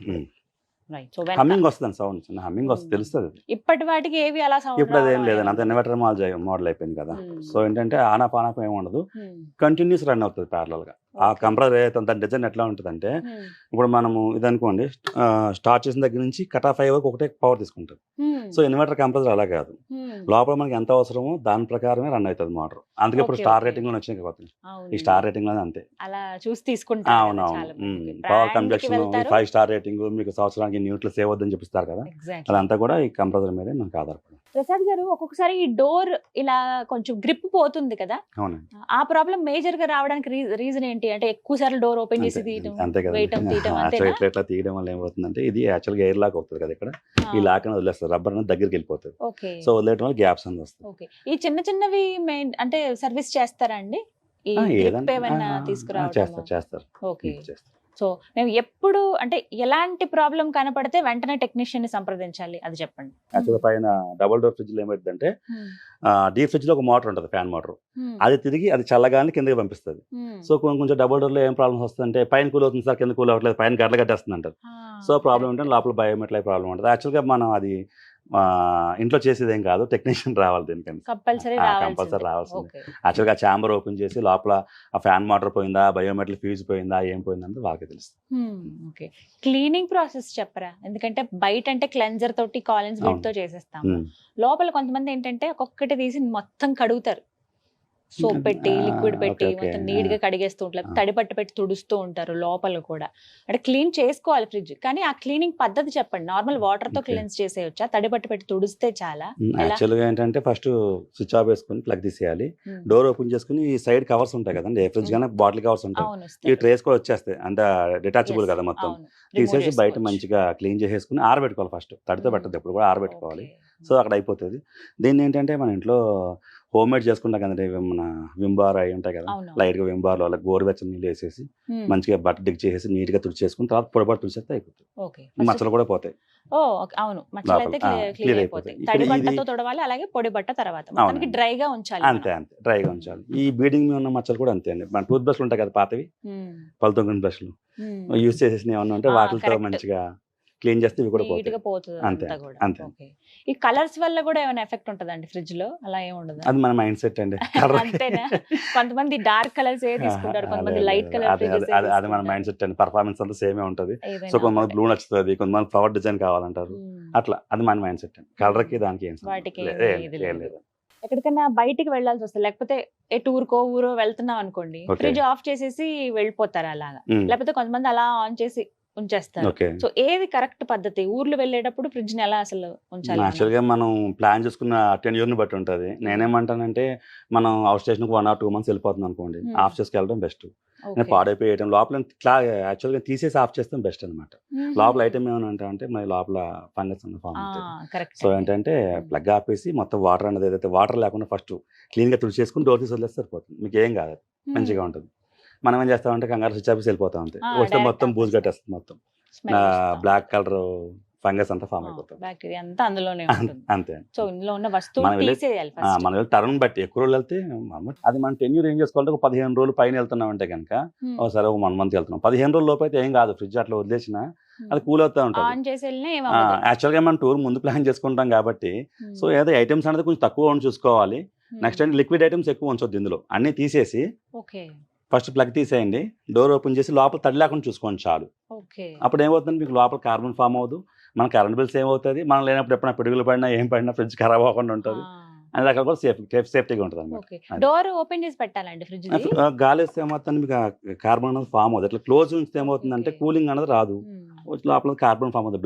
హమ్మింగ్ వస్తుంది, సౌండ్ చిన్న హమ్మింగ్ వస్తుంది, తెలుస్తుంది. ఇప్పటి వాటికి ఏవి అలా సౌండ్ ఇప్పుడు అదేం లేదండి, అంత ఇన్వర్టర్ మోడల్ అయిపోయింది కదా. సో ఏంటంటే ఆన్ ఆఫ్ ఏమి ఉండదు, కంటిన్యూస్ రన్ అవుతుంది ప్యారలల్ గా. ఆ కంప్రెసర్ ఏదైతే దాని డిజైన్ ఎట్లా ఉంటుందంటే ఇప్పుడు మనము ఇది అనుకోండి స్టార్ట్ చేసిన దగ్గర నుంచి కట్ ఆఫ్ అయ్యే వరకు ఒకటే పవర్ తీసుకుంటుంది. సో ఇన్వర్టర్ కంప్రెసర్ అలా కాదు, లోపల మనకి ఎంత అవసరమో దాని ప్రకారమే రన్ అవుతుంది మోటార్. అందుకే ఇప్పుడు స్టార్ రేటింగ్ లో వచ్చినాయి కాబట్టి ఈ స్టార్ రేటింగ్ లోనే అంతే. అలా చూసి తీసుకుంటారు. అవునవును, పవర్ కంజక్షన్ 5 స్టార్ రేటింగ్ మీకు సంవత్సరానికి న్యూట్లు సేవ్ అవుతుందని చూపిస్తారు కదా, అదంతా కూడా ఈ కంప్రెసర్ మీద మనకు ఆధారపడి. ప్రసాద్ గారు, ఒక్కొక్కసారి ఈ డోర్ ఇలా కొంచెం గ్రిప్ పోతుంది కదా, ఆ ప్రాబ్లం మేజర్ గా రావడానికి రీజన్ ఏంటి? అంటే ఎక్కువ సార్లు డోర్ ఓపెన్ చేసి తీయడం, అంతే కదా, ఇట్లా తీయడం వల్ల ఏమవుతుందంటే ఇది యాక్చువల్గా ఎయిర్ లాక్ అవుతుంది కదా, ఇక్కడ ఈ లాక్ అనేది వదిలేస్తారు, రబ్బర్ అనేది దగ్గరికి వెళ్ళిపోతుంది. సో వదిలేయడం వల్ల గ్యాప్స్ అనేది వస్తాయి. ఈ చిన్న చిన్నవి అంటే సర్వీస్ చేస్తారా అండి? చేస్తారు. సో మేము ఎప్పుడు అంటే ఎలాంటి ప్రాబ్లం కనపడితే వెంటనే టెక్నీషియన్ ని సంప్రదించాలి, అది చెప్పండి. యాక్చువల్గా పైన డబుల్ డోర్ ఫ్రిడ్జ్ లో ఏమైందంటే డీప్ ఫ్రిడ్జ్ లో ఒక మోటార్ ఉంటుంది, ఫ్యాన్ మోటార్, అది తిరిగి అది చల్లగానే కిందకి పంపిస్తుంది. సో కొంచెం డబుల్ డోర్ లో ఏం ప్రాబ్లమ్స్ వస్తుందంటే పైన కూల్ అవుతుంది సార్, కింద కూల్ అవ్వట్లేదు, పైన గడ్డలు కట్టేస్తుంది అంటారు. సో ప్రాబ్లం ఏంటంటే లోపల బయోమెట్రిక్ ప్రాబ్లం ఉంటుంది. యాక్చువల్గా మనం అది ఇంట్లో చేసేది ఏం కాదు, టెక్నీషియన్ రావాలి దీనికని, కంపల్సరీ రావాల్సింది. యాక్చువల్గా ఛాంబర్ ఓపెన్ చేసి లోపల ఆ ఫ్యాన్ మోటార్ పోయిందా, బయోమెట్రిక్ ఫ్యూజ్ పోయిందా, ఏం పోయిందంటే వాళ్ళకి తెలుస్తుంది. క్లీనింగ్ ప్రాసెస్ చెప్పరా? ఎందుకంటే బయట అంటే క్లెన్జర్ తోటి కాలన్స్ బెడ్ తో చేసేస్తాం, లోపల కొంతమంది ఏంటంటే ఒక్కొక్కటి తీసి మొత్తం కడుగుతారు, సోప్ పెట్టి లిక్విడ్ పెట్టి మొత్తం నీట్ గా కడిగేస్తూ ఉంటారు, తడిపట్టు పెట్టి తుడుస్తూ ఉంటారు లోపల కూడా. అంటే క్లీన్ చేసుకోవాలి ఫ్రిడ్జ్, కానీ ఆ క్లీనింగ్ పద్ధతి చెప్పండి. నార్మల్ వాటర్ తో క్లీన్స్ చేసేయచ్చా, తడిపట్టు పెట్టి తుడిస్తే చాలా? యాక్చువల్గా ఏంటంటే ఫస్ట్ స్విచ్ ఆఫ్ వేసుకుని ప్లగ్ తీసేయాలి, డోర్ ఓపెన్ చేసుకుని ఈ సైడ్ కవర్స్ ఉంటాయి కదండి, ఏ ఫ్రిడ్జ్ కానీ బాటిల్ కవర్స్ ఉంటాయి, ఈ ట్రేస్ కూడా వచ్చేస్తాయి, అంటే డిటాచబుల్ కదా, మొత్తం తీసేసి బయట మంచిగా క్లీన్ చేసేసుకుని ఆరబెట్టుకోవాలి. ఫస్ట్ తడితో పెట్టద్దు, ఎప్పుడు కూడా ఆరబెట్టుకోవాలి. సో అక్కడ అయిపోతుంది. దీన్ని ఏంటంటే మన ఇంట్లో హోమ్ మేడ్ చేసుకుంటాం కదండి, మన వింబార్ అవి ఉంటాయి కదా, లైట్ గా వింబార్ లో గోరువెచ్చని నీళ్ళు వేసేసి మంచిగా బట్ట డిగ్ చేసేసి నీట్ గా తుడిచేసుకుని తర్వాత పొడపాటు తుడిచేస్తే అయిపోతుంది, మచ్చలు కూడా పోతాయి. అవును, మచ్చలు అయితే క్లియర్ అయిపోతాయి. తడి బట్టతో తుడవాలి, అలాగే పొడి బట్ట తర్వాత మొత్తానికి డ్రైగా ఉంచాలి. అంతే డ్రైగా ఉంచాలి. ఈ బీడింగ్ మీద ఉన్న మచ్చలు కూడా అంతే అండి. మన టూత్ బ్రష్లు ఉంటాయి కదా పాతవి, పళ్ళతోని బ్రష్లు యూజ్ చేసేసి ఏమన్నా ఉంటే వాటితో మంచిగా క్లీన్ చేస్తే ఇవి కూడా పోతుంది. అంతే. ఈ కలర్స్ వల్ల కూడా ఏమైనా ఎఫెక్ట్ ఉంటదండి ఫ్రిడ్జ్ లో? అలా ఏమి ఉండదు, అది మన మైండ్ సెట్ అండి. అంతేనా? కొంతమంది డార్క్ కలర్స్ ఏ తీసుకుంటారు, కొంతమంది లైట్ కలర్. అది మన మైండ్ సెట్ అండి. పర్ఫార్మెన్స్ అంతా సేమే ఉంటది. సో కొంతమంది బ్లూ నచ్చుతుంది, కొంతమంది ఫ్లవర్ డిజైన్ కావాలంటారు, అట్లా అది మన మైండ్ సెట్ అండి. కలర్ కి దానికి ఏం లేదు. ఎక్కడికైనా బయటికి వెళ్ళాల్సి వస్తుంది, లేకపోతే ఏ టూర్ కో ఊరో వెళ్తున్నాం అనుకోండి, ఫ్రిడ్జ్ ఆఫ్ చేసేసి వెళ్ళిపోతారు అలాగా, లేకపోతే కొంతమంది అలా ఆన్ చేసి ఉంచేస్తారు. సో ఏది కరెక్ట్ పద్ధతి? ఊర్లు వెళ్ళేటప్పుడు ఫ్రిడ్జ్ ని ఎలా అసలు ఉంచాలి? యాక్చువల్గా మనం ప్లాన్ చేసుకున్న టెన్యూర్ ని బట్టి ఉంటుంది. నేనేమంటానంటే మనం అవుట్ స్టేషన్ 1 or 2 months వెళ్ళిపోతుంది అనుకోండి, ఆఫ్ చేసుకెళ్ళడం బెస్ట్. పాడైపోయడం లోపల యాక్చువల్గా తీసేసి ఆఫ్ చేస్తే బెస్ట్ అనమాట. లోపల ఐటమ్ ఏమైనా అంటే మరి లోపల ఫంగస్ అన్న ఫామ్ ఉంటుంది. సో ఏంటంటే ప్లగ్ ఆపేసి మొత్తం వాటర్ అనేది ఏదైతే వాటర్ లేకుండా ఫస్ట్ క్లీన్ గా తుడిచేసుకుని డోర్ తీసి వదిలేస్తే సరిపోతుంది, మీకు ఏం కాదు, మంచిగా ఉంటుంది. మనం ఏం చేస్తామంటే కంగారు స్విచ్ ఆఫీస్ వెళ్ళిపోతా ఉంటాయి, వస్తే మొత్తం బూజు కట్టేస్తుంది, మొత్తం బ్లాక్ కలర్ ఫంగస్ అంతా ఫామ్ అయిపోతుంది, బ్యాక్టీరియా అంతా అందులోనే అంతే. సో ఇందులో ఉన్న వస్తువులు తీసేయాలి. మనం టర్న్ బట్టి ఎక్కువ రోజులు వెళ్తే అది మన టెన్యూర్ ఏం చేసుకోవాలంటే ఒక 15 రోజులు పైన వెళ్తున్నాం అంటే కనుక ఒకసారి ఒక 1 month వెళ్తున్నాం, 15 రోజుల లోపు అయితే ఏం కాదు, ఫ్రిడ్జ్ అట్లా వదిలేసిన అది కూల్ అవుతా ఉంటుంది. యాక్చువల్గా మనం టూర్ ముందు ప్లాన్ చేసుకుంటాం కాబట్టి సో ఏదో ఐటమ్స్ అనేది కొంచెం తక్కువ చూసుకోవాలి. నెక్స్ట్ అంటే లిక్విడ్ ఐటమ్స్ ఎక్కువ ఉంచొద్దు, ఇందులో అన్ని తీసేసి ఫస్ట్ ప్లగ్ తీసేయండి, డోర్ ఓపెన్ చేసి లోపల తడి లేకుండా చూసుకోండి చాలు. అప్పుడు ఏమవుతుంది, మీకు లోపల కార్బన్ ఫామ్ అవ్వదు, మన కరెంట్ బిల్స్ ఏమవుతుంది, మనం లేనప్పుడు ఎప్పుడైనా పిడుగులు పడినా ఏం పడినా ఫ్రిడ్జ్ ఖరాబ్ అవ్వకుండా ఉంటుంది, అనే రకాల కూడా సేఫ్టీగా ఉంటుంది అనమాట. డోర్ ఓపెన్ చేసి పెట్టాలండి ఫ్రిడ్జ్. గాలి వస్తే ఏమవుతుంది, మీకు కార్బన్ అనేది ఫామ్ అవుతుంది. ఇట్లా క్లోజ్ ఉంచితే ఏమవుతుందంటే కూలింగ్ అనేది రాదు, లోపల కార్బన్ ఫామ్ అవుతుంది,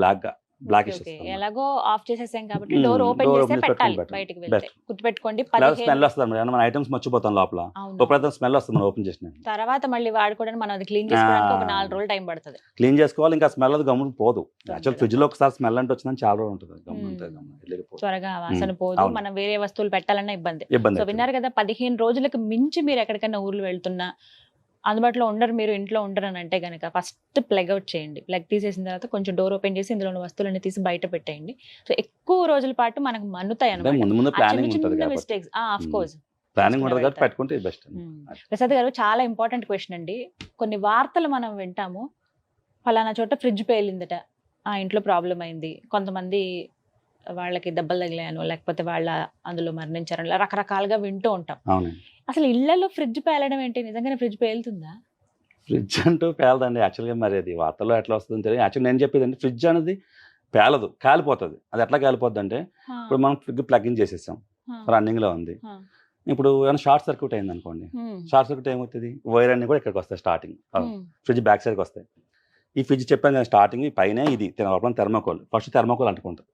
బ్లాకిష్. ఎలాగో ఆఫ్ చేసేసాం కాబట్టి డోర్ ఓపెన్ చేసి పెట్టాలి, బయటికి వెళ్తే గుర్తుపెట్టుకోండి. స్మెల్ వస్తుంది, మన ఐటమ్స్ మర్చిపోతాం లోపల, ఒక స్మెల్ వస్తుంది మనం ఓపెన్ చేసిన తర్వాత. మళ్ళీ వాడుకోవడానికి మనం అది క్లీన్ చేసుకోవడానికి ఒక 4 రోజులు టైం పడుతుంది. క్లీన్ చేసుకోవాలి, ఇంకా స్మెల్ అది గమ్మున పోదు. యాక్చువల్ ఫ్రిడ్జ్ లో ఒకసారి స్మెల్ అంటే వచ్చిందని చాలా రోజులు ఉంటుంది, త్వరగా వాసన పోదు. మనం వేరే వస్తువులు పెట్టాలన్నా ఇబ్బంది. సో విన్నారు కదా, 15 రోజులకు మించి మీరు ఎక్కడికైనా ఊర్లు వెళ్తున్నా, అందుబాటులో ఉండరు, మీరు ఇంట్లో ఉండరు అని అంటే కనుక ఫస్ట్ ప్లగ్ అవుట్ చేయండి. ప్లగ్ తీసేసిన తర్వాత కొంచెం డోర్ ఓపెన్ చేసి ఇందులో ఉన్న వస్తువులన్నీ తీసి బయట పెట్టేయండి. సో ఎక్కువ రోజుల పాటు మనకు మన్నుతాయి అన్నమాట మిస్టేక్స్. ఆఫ్ కోర్స్ ప్రసాద్ గారు, చాలా ఇంపార్టెంట్ క్వశ్చన్ అండి. కొన్ని వార్తలు మనం వింటాము, ఫలానా చోట ఫ్రిడ్జ్ పేలిందట, ఆ ఇంట్లో ప్రాబ్లం అయింది, కొంతమంది వాళ్ళకి దెబ్బలు తగిలాయను, లేకపోతే వాళ్ళ అందులో మరణించారు, రకరకాలుగా వింటూ ఉంటాం. అసలు ఇళ్లలో ఫ్రిడ్జ్ పేలడం ఏంటి? నిజంగానే ఫ్రిడ్జ్ పేలుతుందా? ఫ్రిడ్జ్ అంటూ పేలదండి యాక్చువల్గా. మరి అది వార్తల్లో ఎట్లా వస్తుందో తెలియదు. యాక్చువల్ నేను చెప్పేది అంటే ఫ్రిడ్జ్ అనేది పేలదు, కాలిపోతుంది. అది ఎట్లా కాలిపోద్ది అంటే ఇప్పుడు మనం ఫ్రిడ్జ్ ప్లగ్ ఇన్ చేసేసాం, రన్నింగ్లో ఉంది. ఇప్పుడు ఏమైనా షార్ట్ సర్క్యూట్ అయింది అనుకోండి, షార్ట్ సర్క్యూట్ ఏమవుతుంది, వైర్ అన్ని కూడా ఇక్కడికి వస్తాయి, స్టార్టింగ్ ఫ్రిడ్జ్ బ్యాక్ సైడ్కి వస్తాయి. ఈ ఫ్రిడ్జ్ చెప్పాను కదా స్టార్టింగ్ పైన ఇది థెర్మోకోల్, ఫస్ట్ థెర్మోకోల్ అంటుకుంటుంది.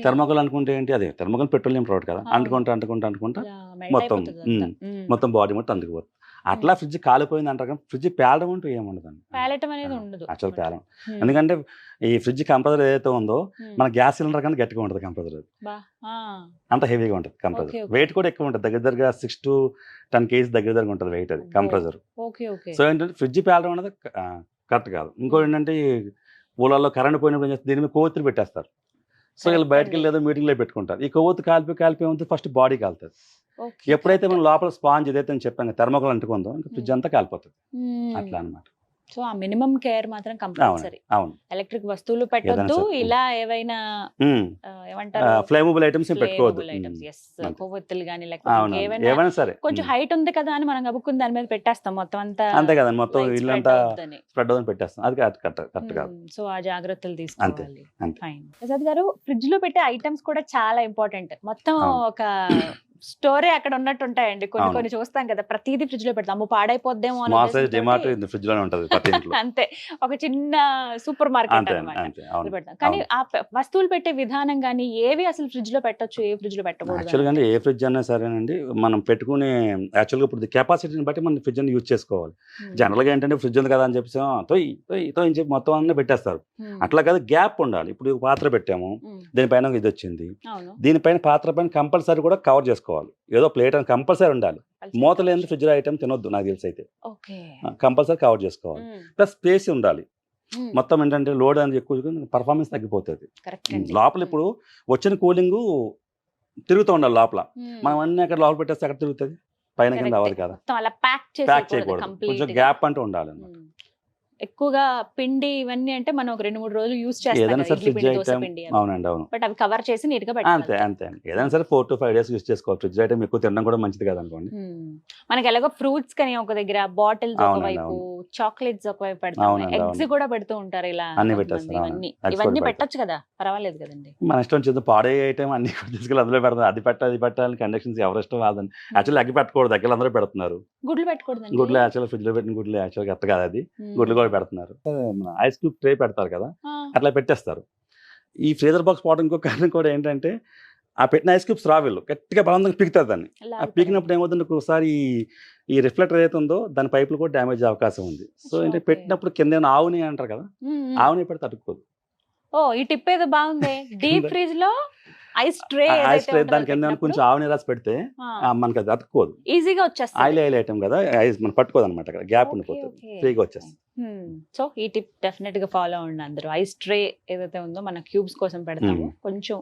థెర్మోకోల్ అనుకుంటే ఏంటి, అది థెర్మోకోల్ పెట్రోలియం ప్రోడక్ట్ కదా, అంటుకుంటా మొత్తం బాడీ మొత్తం అందుకుపోతుంది. అట్లా ఫ్రిడ్జ్ కాలిపోయింది అంటారు కానీ ఫ్రిడ్జ్ పేలడం అంటూ ఏముండదండి, యాక్చువల్ పేలం. ఎందుకంటే ఈ ఫ్రిడ్జ్ కంప్రెసర్ ఏదైతే ఉందో మన గ్యాస్ సిలిండర్ కన్నా గట్టిగా ఉంటుంది కంప్రెసర్, అంత హెవీగా ఉంటుంది కంప్రెసర్. వెయిట్ కూడా ఎక్కువ ఉంటుంది, దగ్గరగా 6 to 10 kgs దగ్గర ఉంటుంది వెయిట్ అది కంప్రెసర్. సో ఏంటంటే ఫ్రిడ్జ్ పేలడం అనేది కరెక్ట్ కాదు. ఇంకోటి ఏంటంటే ఊళ్ళల్లో కరెంట్ పోయినప్పుడు ఏం చేస్తారు, దీని మీద కొవ్వొత్తులు పెట్టేస్తారు. సో వీళ్ళు బయటకు వెళ్ళి ఏదో మీటింగ్లో పెట్టుకుంటారు. ఈ కొవ్వొత్తు కాలిపోయి ఉంటుంది, ఫస్ట్ బాడీ కాలుతుంది. ఎప్పుడైతే మనం లోపల స్పాంజ్ ఏదైతే అని చెప్పాను థెర్మోకోల్ అంటుకుందో ఇంకా ఫ్రిడ్జ్ అంతా కాలిపోతుంది. అట్లా అనమాట. సో ఆ మినిమం కేర్ మాత్రం కంపల్సరీ. అవును, ఎలక్ట్రిక్ వస్తువులు పెట్టొద్దు, ఇలా ఏవైనా ఏమంటారు ఫ్లేమబుల్ ఐటమ్స్ పెట్టుకోవద్దు, కొవ్వొత్తులు కానీ లేకపోతే ఏమైనా సరే. కొంచెం హైట్ ఉంది కదా అని మనం గబుక్కుని దాని మీద పెట్టేస్తాం, మొత్తం అంతా అంతే కదా, మొత్తం ఇల్లంతా స్ప్రెడ్ అవుతుంది పెట్టేస్తాం, అది కరెక్ట్ కాదు. సో ఆ జాగ్రత్తలు తీసుకోవాలి. ఫైన్. ప్రసాద్ గారు, ఫ్రిడ్జ్ లో పెట్టే ఐటమ్స్ కూడా చాలా ఇంపార్టెంట్. మొత్తం ఒక స్టోరీ అక్కడ ఉన్నట్టు ఉంటాయండి. కొన్ని చూస్తాం కదా, ప్రతిదీ ఫ్రిడ్జ్ లో పెడతాము, పాడైపోద్దేమో ఫ్రిడ్జ్ లోనే ఉంటది అంతే, ఒక చిన్న సూపర్ మార్కెట్ అన్నమాట. కానీ ఆ వస్తువులు పెట్టే విధానం కానీ ఏవి అసలు ఫ్రిడ్జ్ లో పెట్టొచ్చు, ఏ ఫ్రిడ్జ్ లో పెట్టకూడదు? యాక్చువల్గా ఏ ఫ్రిడ్జ్ అన్నా సరేనండి, మనం పెట్టుకునే యాక్చువల్గా ఇప్పుడు కెపాసిటీని బట్టి మనం ఫ్రిడ్జ్ ని యూజ్ చేసుకోవాలి. జనరల్ గా ఏంటంటే ఫ్రిడ్జ్ ఉంది కదా అని చెప్పేసి తోయి చెప్పి మొత్తం అన్నీ పెట్టేస్తారు. అట్లా కాదు, గ్యాప్ ఉండాలి. ఇప్పుడు పాత్ర పెట్టాము, దీనిపైన ఇది వచ్చింది, దీనిపైన పాత్ర పైన కంపల్సరీ కూడా కవర్ చేసుకోవాలి. ఏదో ప్లేట్ అని కంపల్సరీ ఉండాలి. మూత లేని ఫ్రిడ్జ్ ఐటమ్ తినొద్దు నాకు తెలిసి అయితే, కంపల్సరీ కవర్ చేసుకోవాలి. ప్లస్ స్పేస్ ఉండాలి. మొత్తం ఏంటంటే లోడ్ అనేది ఎక్కువ, పర్ఫార్మెన్స్ తగ్గిపోతుంది లోపల. ఇప్పుడు వచ్చిన కూలింగ్ తిరుగుతూ ఉండాలి లోపల, మనం అన్ని అక్కడ లోపల పెట్టేస్తే అక్కడ తిరుగుతుంది, పైన కింద అవ్వదు కదా, ప్యాక్ చేయకూడదు. కొంచెం గ్యాప్ అంటూ ఉండాలి. ఎక్కువగా పిండి ఇవన్నీ అంటే మనం ఒక 2-3 రోజులు యూజ్ చేస్తాం, అవునండి అవును, బట్ అవి కవర్ చేసి నీట్ గా అంతే అంతే. ఏదైనా సరే 4 to 5 days యూజ్ చేసుకోవాలి. ఫ్రిడ్జ్ ఐటమ్ ఎక్కువ తినడం కూడా మంచిది కాదు అనుకోండి. మనకి ఎలాగో ఫ్రూట్స్ కానీ ఒక దగ్గర, బాటిల్స్ ఒకవైపు, చాక్లెట్స్ ఒకవైపు పెడతాం, ఎగ్స్ కూడా పెడుతూ ఉంటారు, ఇలా ఇవన్నీ పెట్టొచ్చు కదా, పర్వాలేదు కదండి. మన ఇష్టం చేద్దాం, పాడే ఐటమ్ అన్ని తీసుకెళ్ళి అందులో పెడతాం, అది పెట్టాలి కండిషన్స్ ఎవరి ఇష్టం వాళ్ళని. యాక్చువల్లీ అగ్గి పెట్టకూడదు, దగ్గర అందరూ పెడుతున్నారు. గుడ్లు పెట్టుకోవద్దు, గుడ్లు యాక్చువల్ ఫ్రిడ్జ్ లో పెట్టిన గుడ్లు యాక్చువల్గా కరెక్ట్ కాదు, అది గుడ్లు కూడా పెడుతున్నారు. ఐస్ క్యూబ్ ట్రే పెడతారు కదా, అట్లా పెట్టేస్తారు. ఈ ఫ్రీజర్ బాక్స్ పోవడం ఇంకో కారణం కూడా ఏంటంటే, ఆ పెట్టిన ఐస్ క్యూబ్స్ రావిల్లు గట్టిగా బలవంతంగా పీకుతారు దాన్ని. ఆ పీకినప్పుడు ఏమవుతుంది, ఒకసారి ఈ రిఫ్లెక్టర్ ఏదైతే ఉందో దాని పైపులు కూడా డ్యామేజ్ అవకాశం ఉంది. సో ఏంటంటే పెట్టినప్పుడు కింద ఆవుని అంటారు కదా, ఆవుని పెడితే తట్టుకోదు. ఈ టిప్ ఏదో బాగుంది. డీప్ ఫ్రీజ్ లో ఐస్ ట్రే దాని కింద కొంచెం ఆవుని రాసి పెడితే మనకి అది అతుక్కోదు, ఈజీగా వచ్చేస్తుంది. ఆయిల్ ఐటమ్ కదా, ఐస్ మనం పట్టుకోదు అనమాట, అక్కడ గ్యాప్ ఉండిపోతుంది, ఫ్రీగా వచ్చేస్తుంది. సో ఈ టిప్ డెఫినెట్ గా ఫాలో అవ్వండి అందరూ. ఐస్ ట్రే ఏదైతే ఉందో మన క్యూబ్స్ కోసం పెడతాము, కొంచెం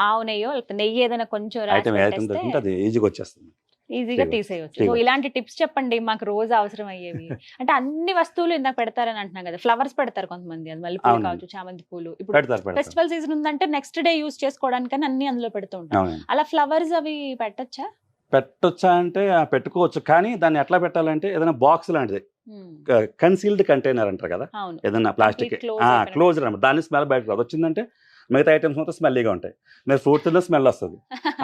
ఆవు నెయ్యో లేకపోతే నెయ్యి ఏదైనా కొంచెం ఈజీగా వచ్చేస్తుంది, ఈజీగా తీసేయచ్చు. సో ఇలాంటి టిప్స్ చెప్పండి, మాకు రోజు అవసరం అయ్యేవి. అంటే అన్ని వస్తువులు ఇందాక పెడతారని అంటున్నాం కదా, ఫ్లవర్స్ పెడతారు కొంతమంది, అది మల్లెపూలు కావచ్చు, చామంతి పూలు. ఇప్పుడు ఫెస్టివల్ సీజన్ ఉందంటే నెక్స్ట్ డే యూజ్ చేసుకోవడానికి అన్ని అందులో పెడుతూ ఉంటాం. అలా ఫ్లవర్స్ అవి పెట్టొచ్చా అంటే పెట్టుకోవచ్చు, కానీ దాన్ని ఎట్లా పెట్టాలంటే ఏదైనా బాక్స్ లాంటిది, కన్సీల్డ్ కంటైనర్ అంటారు కదా, ఏదైనా ప్లాస్టిక్ క్లోజ్ అనమాట, దాన్ని స్మెల్ బయటకు రాదు. వచ్చిందంటే మిగతా ఐటమ్స్ మొత్తం స్మెల్లీగా ఉంటాయి. మీరు ఫ్రూట్ తిన్న స్మెల్ వస్తుంది,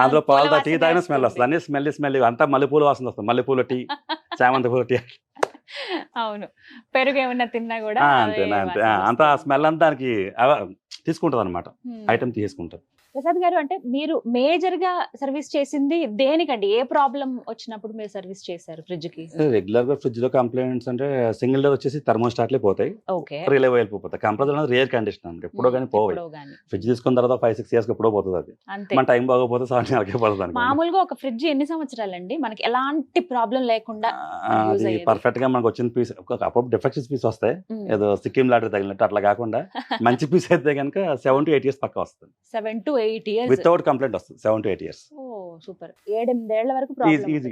అందులో పాలు టీ తాగిన స్మెల్ వస్తుంది, అన్ని స్మెల్లీ అంతా మల్లెపూలు వాసన వస్తుంది, మల్లెపూల టీ, చామంతి పూల టీ. అవును, పెరుగు ఏమన్నా తిన్నా కూడా అంతే అంతా స్మెల్ అంతా దానికి తీసుకుంటుంది అనమాట, ఐటమ్ తీసుకుంటారు. ప్రసాద్ గారు, అంటే మీరు మేజర్ గా సర్వీస్ చేసింది దేనికండి? ఏ ప్రాబ్లం వచ్చినప్పుడు మీరు సర్వీస్ చేశారు ఫ్రిడ్జ్ కి? రెగ్యులర్ గా ఫ్రిడ్జ్ లో కంప్లైంట్స్ అంటే సింగిల్ డోర్ వచ్చేసి థర్మోస్టాట్లే పోతాయి, రిలే వెళ్ళిపోతాయి. కంప్రెసర్ అనేది రేర్ కండిషన్ అంటే ఎప్పుడో కానీ పోవాలి. ఫ్రిడ్జ్ తీసుకున్న తర్వాత 5-6 years ఎప్పుడో పోతుంది, అది మన టైం బాగోపోతే 7 years పోతుంది. మామూలుగా ఒక ఫ్రిడ్జ్ ఎన్ని సంవత్సరాలండి మనకి ఎలాంటి ప్రాబ్లం లేకుండా? అది పర్ఫెక్ట్ గా మనకు వచ్చిన పీస్, అప్పుడు డిఫెక్టివ్ పీస్ వస్తాయి, ఏదో సిక్కిం లాటరీ తగిలినట్టు అట్లా కాకుండా మంచి పీస్ అయితే కనుక 7 to 8 years పక్కా వస్తుంది. 7 to 8 years వితౌట్ కంప్లైంట్ వస్తుంది. 7 to 8 years. సూపర్. 7-8 ఏళ్ల వరకు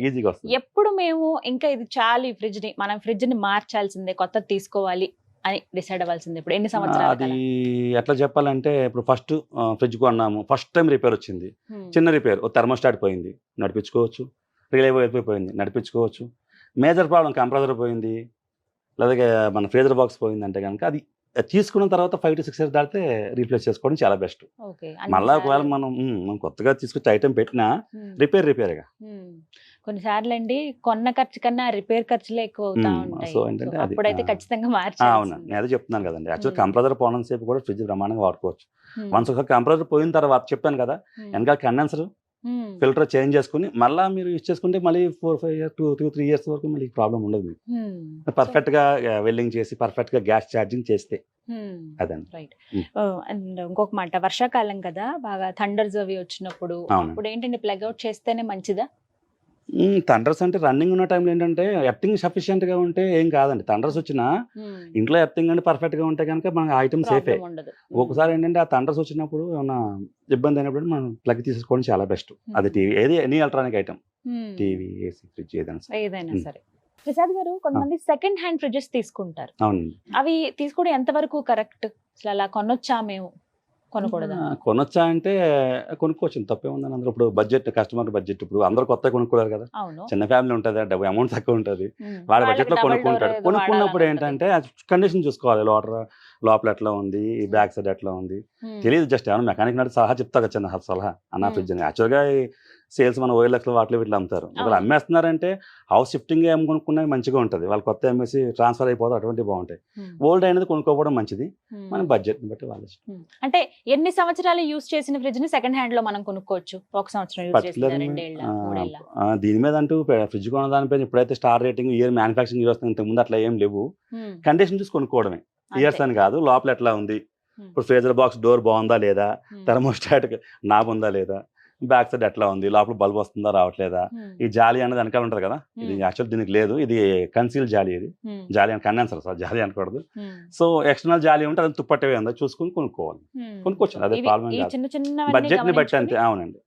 ఈజీగా వస్తుంది. ఎప్పుడు మేము ఇంకా ఇది చాలు, ఈ ఫ్రిడ్జ్ ని మనం ఫ్రిడ్జ్ ని మార్చాల్సిందే, కొత్తది తీసుకోవాలి అని డిసైడ్ అవ్వాల్సిందే ఇప్పుడు ఎన్ని సంవత్సరాలు? అది ఎట్లా చెప్పాలంటే, ఇప్పుడు ఫస్ట్ ఫ్రిడ్జ్ కొన్నాము, ఫస్ట్ టైం రిపేర్ వచ్చింది, చిన్న రిపేర్, థర్మోస్టాట్ పోయింది, నడిపించుకోవచ్చు. రిలే అయిపోయింది, నడిపించుకోవచ్చు. మేజర్ ప్రాబ్లం కంప్రెసర్ పోయింది లేదా మన ఫ్రీజర్ బాక్స్ పోయింది అంటే కనుక అది తీసుకున్న తర్వాత 5 to 6 years దాటితే రీప్లేస్ చేసుకోవడం చాలా బెస్ట్. మళ్ళీ ఒకవేళ మనం కొత్తగా తీసుకొచ్చి ఐటమ్ పెట్టినా రిపేర్గా కొన్నిసార్లు అండి కొన్న ఖర్చు కన్నా రిపేర్ ఖర్చులే ఎక్కువ అవుతా ఉంటాయి. సో ఏంటంటే అది అప్పుడైతే ఖచ్చితంగా అవును మార్చాలి. నేను అదే చెప్తున్నాను కదండి. యాక్చువల్ కంప్రెసర్ పోవడం సేపు కూడా ఫ్రిడ్జ్ బ్రహ్మాండంగా వాడుకోవచ్చు. వన్స్ ఒకసారి కంప్రెసర్ పోయిన తర్వాత చెప్పాను కదా వెనకాల కండెన్సర్ ఫిల్టర్ చేంజ్ చేసుకుని మళ్ళీ మీరు యూజ్ చేసుకుంటే మళ్ళీ 4-5 years 2-3 years వరకు మళ్ళీ ప్రాబ్లం ఉండదు మీకు. పర్ఫెక్ట్ గా వెల్డింగ్ చేసి పర్ఫెక్ట్ గా గ్యాస్ ఛార్జింగ్ చేస్తే అదండి. రైట్. అండ్ ఇంకొక మాట, వర్షాకాలం కదా, బాగా థండర్స్ అవి వచ్చినప్పుడు అప్పుడు ఏంటంటే ప్లగ్ అవుట్ చేస్తేనే మంచిదా? థండర్స్ అంటే రన్నింగ్ ఉన్న టైంలో ఏంటంటే ఎర్తింగ్ సఫిషియెంట్ గా ఉంటే ఏం కాదండి. థండర్స్ వచ్చినా ఇంట్లో ఎర్తింగ్ అంటే పర్ఫెక్ట్ గా ఉంటే కనుక మన ఐటమ్ సేఫే. ఒకసారి ఏంటంటే ఆ థండర్స్ వచ్చినప్పుడు ఏమన్నా ఇబ్బంది అయినప్పుడు మనం ప్లగ్ తీసుకోవడం చాలా బెస్ట్. అది టీవీ ఏది any electronic item, TV, AC, fridge ఏదైనా సరే. ప్రసాద్ గారు, కొంతమంది సెకండ్ హ్యాండ్ ఫ్రిడ్జెస్ తీసుకుంటారు. అవునండి. అవి తీసుకోవడం ఎంత వరకు కరెక్ట్? అసలు అలా కొనొచ్చా, మేము కొనకూడదా? కొనొచ్చా అంటే కొనుక్కోవచ్చు, తప్పే ఉందని. అందరూ ఇప్పుడు బడ్జెట్, కస్టమర్ బడ్జెట్, ఇప్పుడు అందరూ కొత్తగా కొనుక్కోలేరు కదా. చిన్న ఫ్యామిలీ ఉంటుంది, డబ్బు అమౌంట్ తక్కువ ఉంటుంది, వాళ్ళ బడ్జెట్ లో కొనుక్కుంటాడు. కొనుక్కున్నప్పుడు ఏంటంటే కండిషన్ చూసుకోవాలి. లోపల ఎట్లా ఉంది, బ్యాక్ సైడ్ ఎట్లా ఉంది తెలియదు. జస్ట్ ఏమైనా మెకానిక్ నాటి సలహా చెప్తా కదా, చిన్న సలహా అన్న ఫ్రిడ్జ్ అని. యాక్చువల్గా సేల్స్ మన OLX వాటిలో వీటిలో అమ్ముతారు. వాళ్ళు అమ్మేస్తున్నారంటే హౌస్ షిఫ్టింగ్ ఏం కొనుక్కున్నా మంచిగా ఉంటుంది. వాళ్ళు కొత్త అమ్మేసి ట్రాన్స్ఫర్ అయిపోతే అటువంటి బాగుంటాయి. ఓల్డ్ అయినది కొనుక్కోవడం మంచిది, మన బడ్జెట్ బట్టి వాళ్ళు. అంటే ఎన్ని సంవత్సరాలు యూజ్ చేసిన ఫ్రిడ్జ్ ని సెకండ్ హ్యాండ్ లో మనం కొనుక్కోవచ్చు? 1 సంవత్సరం యూజ్ చేసిన, 2 ఏళ్ళ? దీని మీద అంటూ ఫ్రిడ్జ్ కొన్న దానిపైన ఇప్పుడైతే star rating, year manufacturing year వస్తుంది. ఇంతకు ముందు అట్లా ఏం లేవు. కండిషన్ చూసి కొనుక్కోవడమే, ఇయర్స్ అని కాదు. లోపల ఎట్లా ఉంది, ఇప్పుడు ఫ్రీజర్ బాక్స్ డోర్ బాగుందా లేదా, థర్మోస్టాట్ నాబ్ ఉందా లేదా, బ్యాక్ సైడ్ ఎట్లా ఉంది, లోపల బల్బ్ వస్తుందా రావట్లేదా, ఈ జాలి అనేది వెనకాల ఉంటుంది కదా, ఇది యాక్చువల్ దీనికి లేదు, ఇది కన్సీల్ జాలి, ఇది జాలి అని కండెన్సర్, సార్ జాలి అనకూడదు. సో ఎక్స్టర్నల్ జాలి ఉంటే అది తుప్పట్టవే ఉందా చూసుకుని కొనుక్కోవాలి. కొనుక్కోవచ్చు, అదే ప్రాబ్లం కాదు. బడ్జెట్ ని బట్టి అంతే. అవునండి,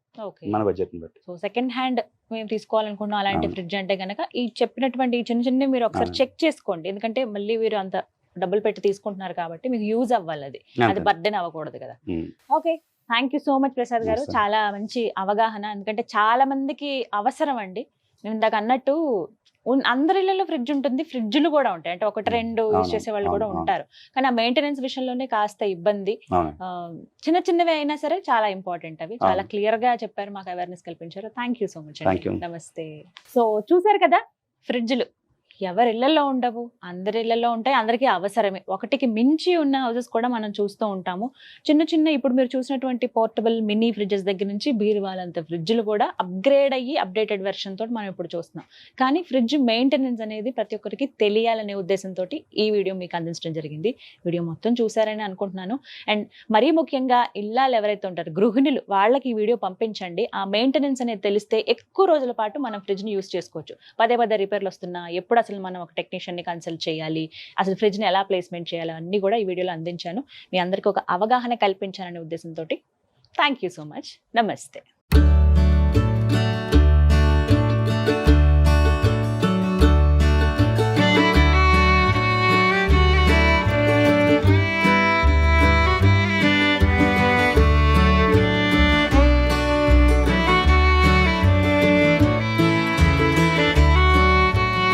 మన బడ్జెట్ ని బట్టి. సో సెకండ్ హ్యాండ్ మేము తీసుకోవాలనుకున్నాం అలాంటి ఫ్రిడ్జ్ అంటే కనుక ఈ చెప్పినటువంటి చిన్న చిన్న మీరు ఒకసారి చెక్ చేసుకోండి. ఎందుకంటే మళ్ళీ మీరు అంత డబ్బులు పెట్టి తీసుకుంటున్నారు కాబట్టి మీకు యూజ్ అవ్వాలి, అది బర్డెన్ అవ్వకూడదు కదా. Okay, thank you so much Prasad గారు. చాలా మంచి అవగాహన. ఎందుకంటే చాలా మందికి అవసరం అండి. నేను ఇందాక అన్నట్టు అందరి ఇళ్లలో ఫ్రిడ్జ్ ఉంటుంది, ఫ్రిడ్జ్లు కూడా ఉంటాయి. అంటే 1-2 యూజ్ చేసే వాళ్ళు కూడా ఉంటారు. కానీ ఆ మెయింటెనెన్స్ విషయంలోనే కాస్త ఇబ్బంది. చిన్న చిన్నవి అయినా సరే చాలా ఇంపార్టెంట్. అవి చాలా క్లియర్ గా చెప్పారు, మాకు అవేర్నెస్ కల్పించారు. థ్యాంక్ యూ సో మచ్ అండి. నమస్తే. సో చూసారు కదా, ఫ్రిడ్జ్లు ఎవరి ఇళ్లలో ఉండవు, అందరి ఇళ్లలో ఉంటాయి, అందరికీ అవసరమే. ఒకటికి మించి ఉన్న హౌసెస్ కూడా మనం చూస్తూ ఉంటాము. చిన్న చిన్న ఇప్పుడు మీరు చూసినటువంటి పోర్టబుల్ మినీ ఫ్రిడ్జెస్ దగ్గర నుంచి బీరువాలంత ఫ్రిడ్జ్లు కూడా అప్గ్రేడ్ అయ్యి అప్డేటెడ్ వెర్షన్ తోటి మనం ఇప్పుడు చూస్తున్నాం. కానీ ఫ్రిడ్జ్ మెయింటెనెన్స్ అనేది ప్రతి ఒక్కరికి తెలియాలనే ఉద్దేశంతో ఈ వీడియో మీకు అందించడం జరిగింది. వీడియో మొత్తం చూసారని అనుకుంటున్నాను. అండ్ మరీ ముఖ్యంగా ఇల్లాలు ఎవరైతే ఉంటారో గృహిణులు, వాళ్ళకి ఈ వీడియో పంపించండి. ఆ మెయింటెనెన్స్ అనేది తెలిస్తే ఎక్కువ రోజుల పాటు మనం ఫ్రిడ్జ్ని యూస్ చేసుకోవచ్చు. పదే రిపేర్లు వస్తున్నా, ఎప్పుడు అసలు మనం ఒక టెక్నీషియన్ ని కన్సల్ట్ చేయాలి, అసలు ఫ్రిడ్జ్ ని ఎలా ప్లేస్మెంట్ చేయాలి, అన్ని కూడా ఈ వీడియోలో అందించాను. మీ అందరికీ ఒక అవగాహన కల్పించాలనే ఉద్దేశంతో థ్యాంక్ యూ సో మచ్. నమస్తే.